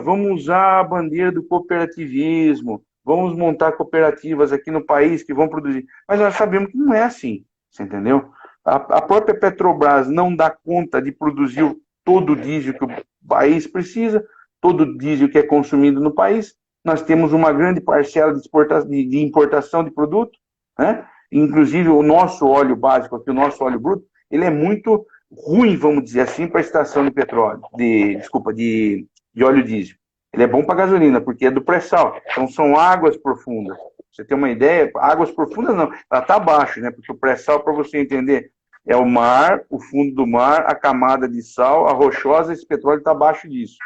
Vamos usar a bandeira do cooperativismo, vamos montar cooperativas aqui no país que vão produzir. Mas nós sabemos que não é assim, você entendeu? A própria Petrobras não dá conta de produzir todo o diesel que o país precisa, todo o diesel que é consumido no país. Nós temos uma grande parcela de importação de produto, né? Inclusive o nosso óleo básico aqui, o nosso óleo bruto, ele é muito ruim, vamos dizer assim, para a extração de petróleo, de óleo diesel. Ele é bom para gasolina, porque é do pré-sal. Então são águas profundas. Você tem uma ideia? Águas profundas não, ela está abaixo, né? Porque o pré-sal, para você entender, é o mar, o fundo do mar, a camada de sal, a rochosa, esse petróleo está abaixo disso.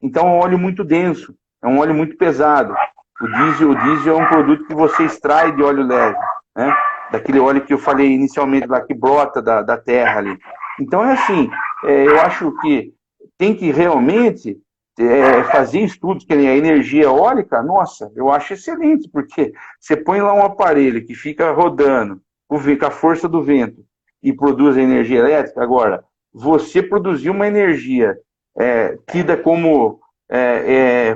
Então é um óleo muito denso, é um óleo muito pesado. O diesel é um produto que você extrai de óleo leve, né? Daquele óleo que eu falei inicialmente lá, que brota da terra ali. Então é assim, eu acho que tem que realmente fazer estudos, que nem a energia eólica, nossa, eu acho excelente, porque você põe lá um aparelho que fica rodando com a força do vento e produz a energia elétrica. Agora, você produzir uma energia tida como,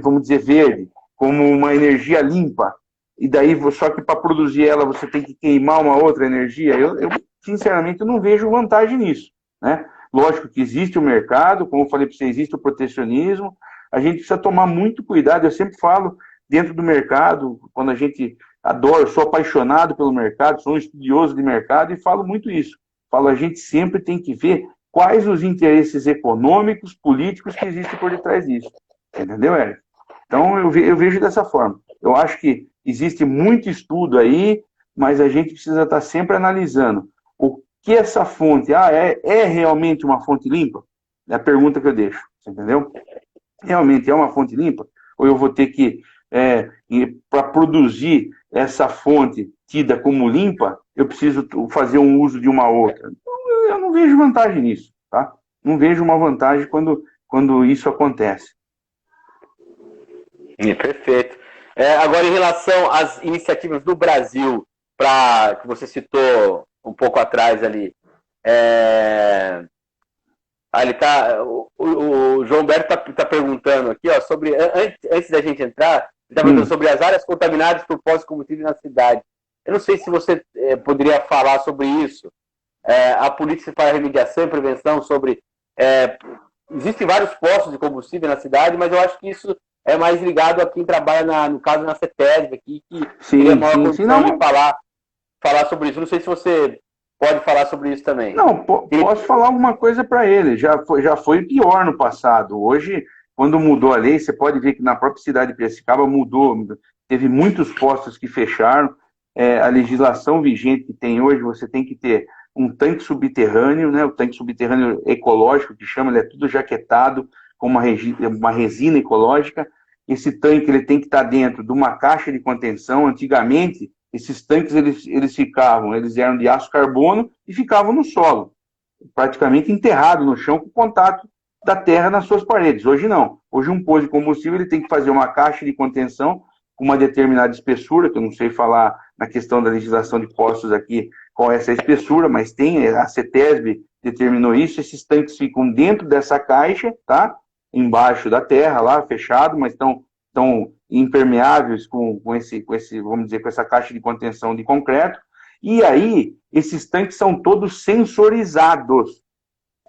vamos dizer, verde, como uma energia limpa, e daí só que para produzir ela você tem que queimar uma outra energia, eu sinceramente não vejo vantagem nisso, né? Lógico que existe o mercado, como eu falei para você, existe o protecionismo, a gente precisa tomar muito cuidado, eu sempre falo dentro do mercado, quando a gente adora, eu sou apaixonado pelo mercado, sou um estudioso de mercado e falo muito isso, falo, a gente sempre tem que ver quais os interesses econômicos, políticos que existem por detrás disso, entendeu, Érico? Então eu vejo dessa forma, eu acho que existe muito estudo aí, mas a gente precisa estar sempre analisando o que essa fonte é realmente uma fonte limpa? É a pergunta que eu deixo, você entendeu? Realmente é uma fonte limpa? Ou eu vou ter que, para produzir essa fonte tida como limpa, eu preciso fazer um uso de uma outra? Então, eu não vejo vantagem nisso, tá? Não vejo uma vantagem quando isso acontece. Perfeito. Agora, em relação às iniciativas do Brasil, que você citou um pouco atrás ali, ele o João Berto tá perguntando aqui, ó, sobre, antes da gente entrar, ele está perguntando sobre as áreas contaminadas por pós-combustível na cidade. Eu não sei se você poderia falar sobre isso. A polícia para remediação e prevenção sobre... existem vários postos de combustível na cidade, mas eu acho que isso é mais ligado a quem trabalha, no caso, na CETESB aqui, que teria maior condição de falar sobre isso. Não sei se você pode falar sobre isso também. Não, posso falar alguma coisa para ele. Já foi pior no passado. Hoje, quando mudou a lei, você pode ver que na própria cidade de Piracicaba mudou. Teve muitos postos que fecharam. A legislação vigente que tem hoje, você tem que ter um tanque subterrâneo, né? O tanque subterrâneo ecológico, que chama, ele é tudo jaquetado com uma resina ecológica. Esse tanque ele tem que estar dentro de uma caixa de contenção. Antigamente, esses tanques eles eram de aço carbono e ficavam no solo, praticamente enterrado no chão com contato da terra nas suas paredes. Hoje não. Hoje um posto de combustível ele tem que fazer uma caixa de contenção com uma determinada espessura, que eu não sei falar na questão da legislação de postos aqui qual é essa espessura, mas tem, a CETESB determinou isso. Esses tanques ficam dentro dessa caixa, tá? Embaixo da terra lá, fechado, mas estão impermeáveis com esse, vamos dizer, com essa caixa de contenção de concreto. E aí, esses tanques são todos sensorizados.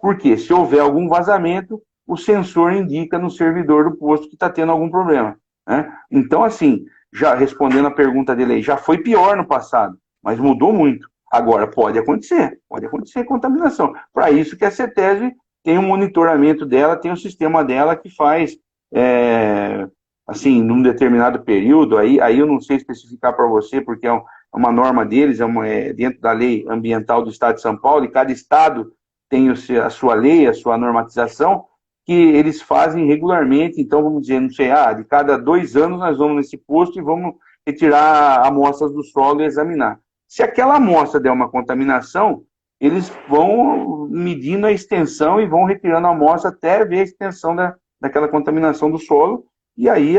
Por quê? Se houver algum vazamento, o sensor indica no servidor do posto que está tendo algum problema, né? Então, assim, já respondendo a pergunta dele aí, já foi pior no passado, mas mudou muito. Agora, pode acontecer contaminação. Para isso que a CETESB tem um monitoramento dela, tem um sistema dela que faz... assim, num determinado período, aí eu não sei especificar para você, porque é uma norma deles, dentro da lei ambiental do Estado de São Paulo, e cada estado tem a sua lei, a sua normatização, que eles fazem regularmente. Então, vamos dizer, não sei, de cada 2 anos nós vamos nesse posto e vamos retirar amostras do solo e examinar. Se aquela amostra der uma contaminação, eles vão medindo a extensão e vão retirando a amostra até ver a extensão daquela contaminação do solo. E aí,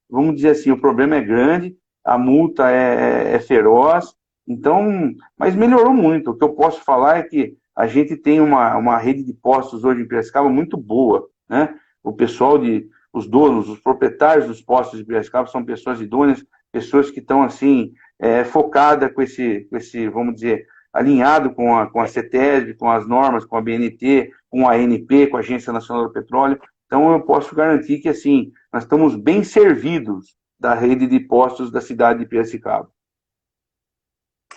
vamos dizer assim, o problema é grande, a multa é feroz, então, mas melhorou muito. O que eu posso falar é que a gente tem uma rede de postos hoje em Piracicaba muito boa, né? O pessoal os donos, os proprietários dos postos de Piracicaba são pessoas idôneas, pessoas que estão, assim, focadas com esse, vamos dizer, alinhado com a CETESB, com as normas, com a BNT, com a ANP, com a Agência Nacional do Petróleo. Então, eu posso garantir que, assim, nós estamos bem servidos da rede de postos da cidade de Piracicaba.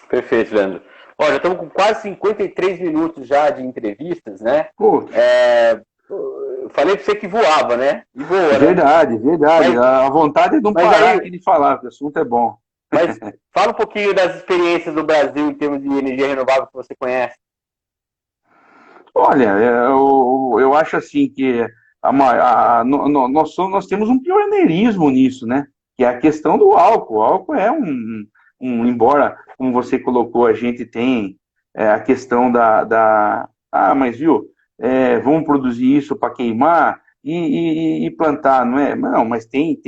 Perfeito, Leandro. Olha, estamos com quase 53 minutos já de entrevistas, né? Falei para você que voava, né? E voa, né? Verdade. A vontade é de não parar aqui de falar, porque o assunto é bom. Mas fala um pouquinho das experiências do Brasil em termos de energia renovável que você conhece. Olha, eu acho assim que nós temos um pioneirismo nisso, né? Que é a questão do álcool. O álcool é embora, como você colocou, a gente tem a questão mas viu, vamos produzir isso para queimar e plantar, não é? Não, mas tem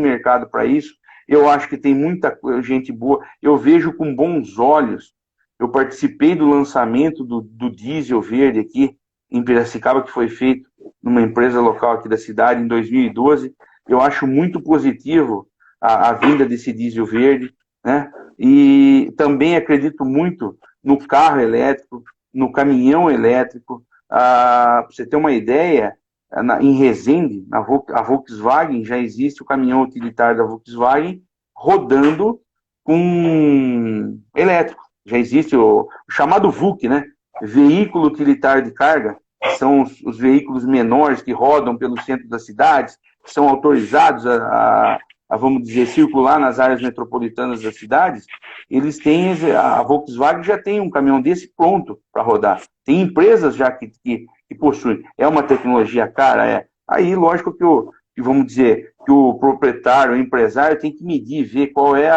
mercado para isso. Eu acho que tem muita gente boa. Eu vejo com bons olhos. Eu participei do lançamento do diesel verde aqui em Piracicaba, que foi feito numa empresa local aqui da cidade em 2012. Eu acho muito positivo a vinda desse diesel verde, né? E também acredito muito no carro elétrico, no caminhão elétrico. Para você ter uma ideia, em Resende, a Volkswagen, já existe o caminhão utilitário da Volkswagen rodando com elétrico. Já existe o chamado VUC, né? Veículo utilitário de carga, que são os veículos menores que rodam pelo centro das cidades, que são autorizados vamos dizer, circular nas áreas metropolitanas das cidades. A Volkswagen já tem um caminhão desse pronto para rodar. Tem empresas já que possuem. É uma tecnologia cara? Aí, lógico que vamos dizer, que o proprietário, o empresário tem que medir, ver qual é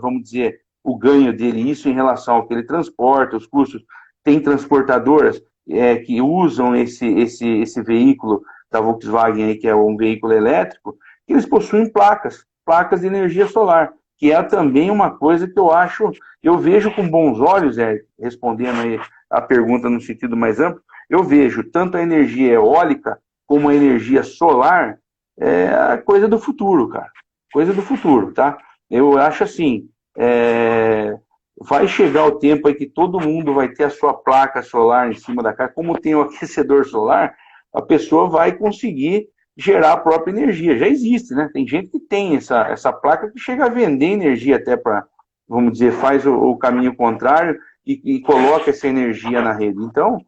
vamos dizer, o ganho dele, isso em relação ao que ele transporta, os custos. Tem transportadoras que usam esse veículo da Volkswagen, aí, que é um veículo elétrico, que eles possuem placas. placas de energia solar, que é também uma coisa que eu vejo com bons olhos, respondendo aí a pergunta no sentido mais amplo, eu vejo tanto a energia eólica como a energia solar a coisa do futuro, cara. Coisa do futuro, tá? Eu acho assim, vai chegar o tempo aí que todo mundo vai ter a sua placa solar em cima da casa, como tem o aquecedor solar, a pessoa vai conseguir gerar a própria energia. Já existe, né? Tem gente que tem essa placa que chega a vender energia até para, vamos dizer, faz o caminho contrário e coloca essa energia na rede. Então,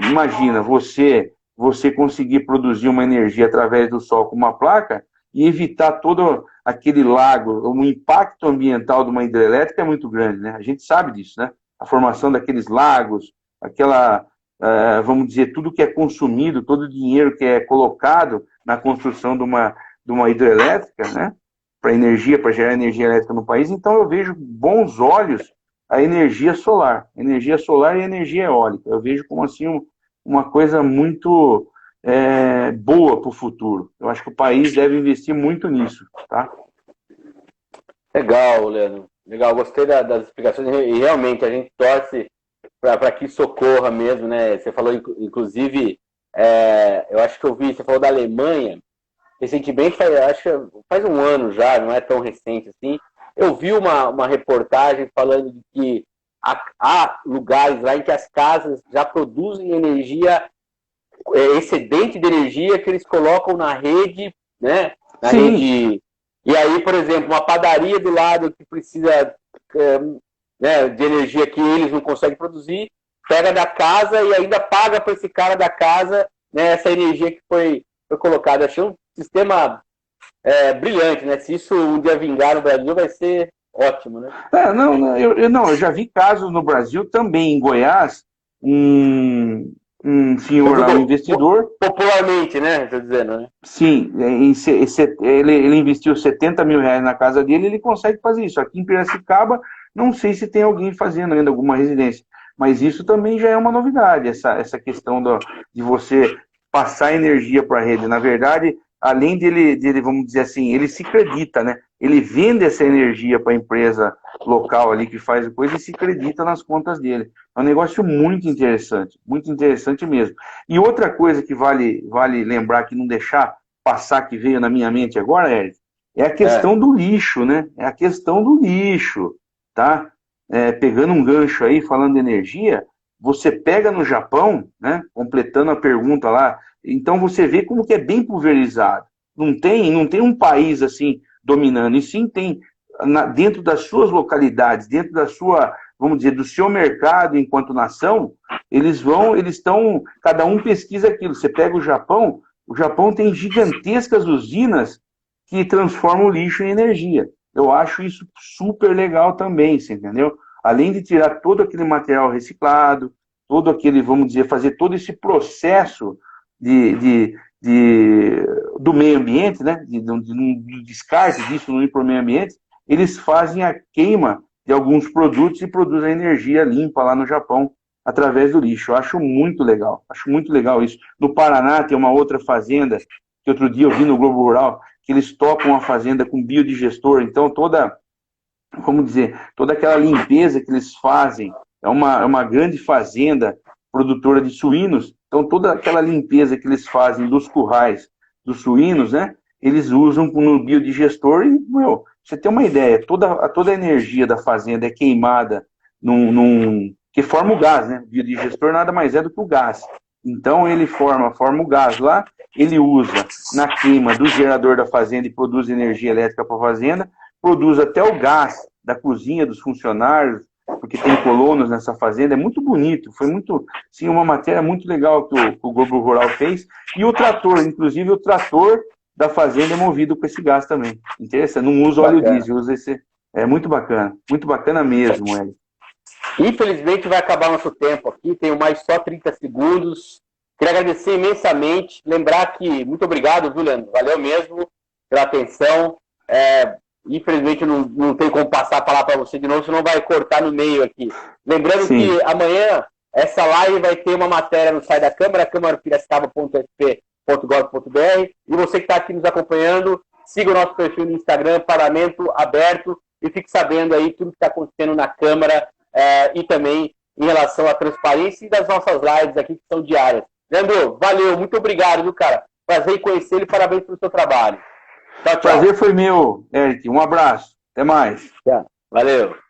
imagina, você conseguir produzir uma energia através do sol com uma placa e evitar todo aquele lago, o impacto ambiental de uma hidrelétrica é muito grande, né? A gente sabe disso, né? A formação daqueles lagos, vamos dizer, tudo que é consumido, todo o dinheiro que é colocado na construção de uma hidrelétrica, né? Para gerar energia elétrica no país. Então eu vejo bons olhos a energia solar e a energia eólica. Eu vejo como assim uma coisa muito boa para o futuro. Eu acho que o país deve investir muito nisso, tá? Legal, Leandro. Legal, gostei das explicações e realmente a gente torce para que isso ocorra mesmo, né? Você falou, inclusive, eu acho que você falou da Alemanha, recentemente, acho que faz um ano já, não é tão recente assim, eu vi uma reportagem falando de que há lugares lá em que as casas já produzem energia, excedente de energia que eles colocam na rede, né? Na Sim. rede. E aí, por exemplo, uma padaria do lado que precisa de energia que eles não conseguem produzir, pega da casa e ainda paga para esse cara da casa, né, essa energia que foi colocada. Achei um sistema brilhante, né? Se isso um dia vingar no Brasil, vai ser ótimo, né? Eu já vi casos no Brasil, também em Goiás, um senhor lá, um investidor... Popularmente, né? Estou dizendo, né? Sim, ele investiu R$70 mil na casa dele, ele consegue fazer isso. Aqui em Piracicaba, não sei se tem alguém fazendo ainda alguma residência, mas isso também já é uma novidade, essa questão de você passar energia para a rede. Na verdade, além dele, vamos dizer assim, ele se acredita, né? Ele vende essa energia para a empresa local ali que faz a coisa e se acredita nas contas dele. É um negócio muito interessante mesmo. E outra coisa que vale lembrar, que não deixar passar, que veio na minha mente agora, Eric, é a questão do lixo, né? É a questão do lixo, tá? Pegando um gancho aí, falando de energia, você pega no Japão, né? Completando a pergunta lá, então você vê como que é bem pulverizado. Não tem um país assim dominando, e sim tem dentro das suas localidades, dentro da sua, vamos dizer, do seu mercado enquanto nação, eles estão, cada um pesquisa aquilo. Você pega o Japão tem gigantescas usinas que transformam o lixo em energia. Eu acho isso super legal também, você entendeu? Além de tirar todo aquele material reciclado, todo aquele, vamos dizer, fazer todo esse processo do meio ambiente, né? Do descarte disso no ir para o meio ambiente, eles fazem a queima de alguns produtos e produzem energia limpa lá no Japão através do lixo. Eu acho muito legal isso. No Paraná tem uma outra fazenda, que outro dia eu vi no Globo Rural, que eles tocam a fazenda com biodigestor, então vamos dizer, toda aquela limpeza que eles fazem, é uma grande fazenda produtora de suínos, então toda aquela limpeza que eles fazem dos currais dos suínos, né, eles usam no biodigestor e, você tem uma ideia, toda a energia da fazenda é queimada que forma o gás, né? O biodigestor nada mais é do que o gás. Então ele forma o gás lá, ele usa na queima do gerador da fazenda e produz energia elétrica para a fazenda, produz até o gás da cozinha dos funcionários, porque tem colonos nessa fazenda, é muito bonito, foi sim, uma matéria muito legal que o Globo Rural fez, e o trator, inclusive o trator da fazenda é movido com esse gás também. Interessante, não usa óleo diesel, usa esse. É muito bacana mesmo, Hélio. Infelizmente vai acabar nosso tempo aqui, tenho mais só 30 segundos. Queria agradecer imensamente, lembrar que, muito obrigado, viu, Leandro? Valeu mesmo pela atenção. Infelizmente não tem como passar a palavra para você de novo, senão vai cortar no meio aqui. Lembrando Sim. que amanhã essa live vai ter uma matéria no site da Câmara, câmarapiracicaba.sp.gov.br, e você que está aqui nos acompanhando, siga o nosso perfil no Instagram, Parlamento Aberto, e fique sabendo aí tudo que está acontecendo na Câmara e também em relação à transparência e das nossas lives aqui, que são diárias. Leandro, valeu, muito obrigado, viu, cara? Prazer em conhecê-lo e parabéns pelo seu trabalho. Tchau, tchau. Prazer foi meu, Eric. Um abraço. Até mais. Valeu.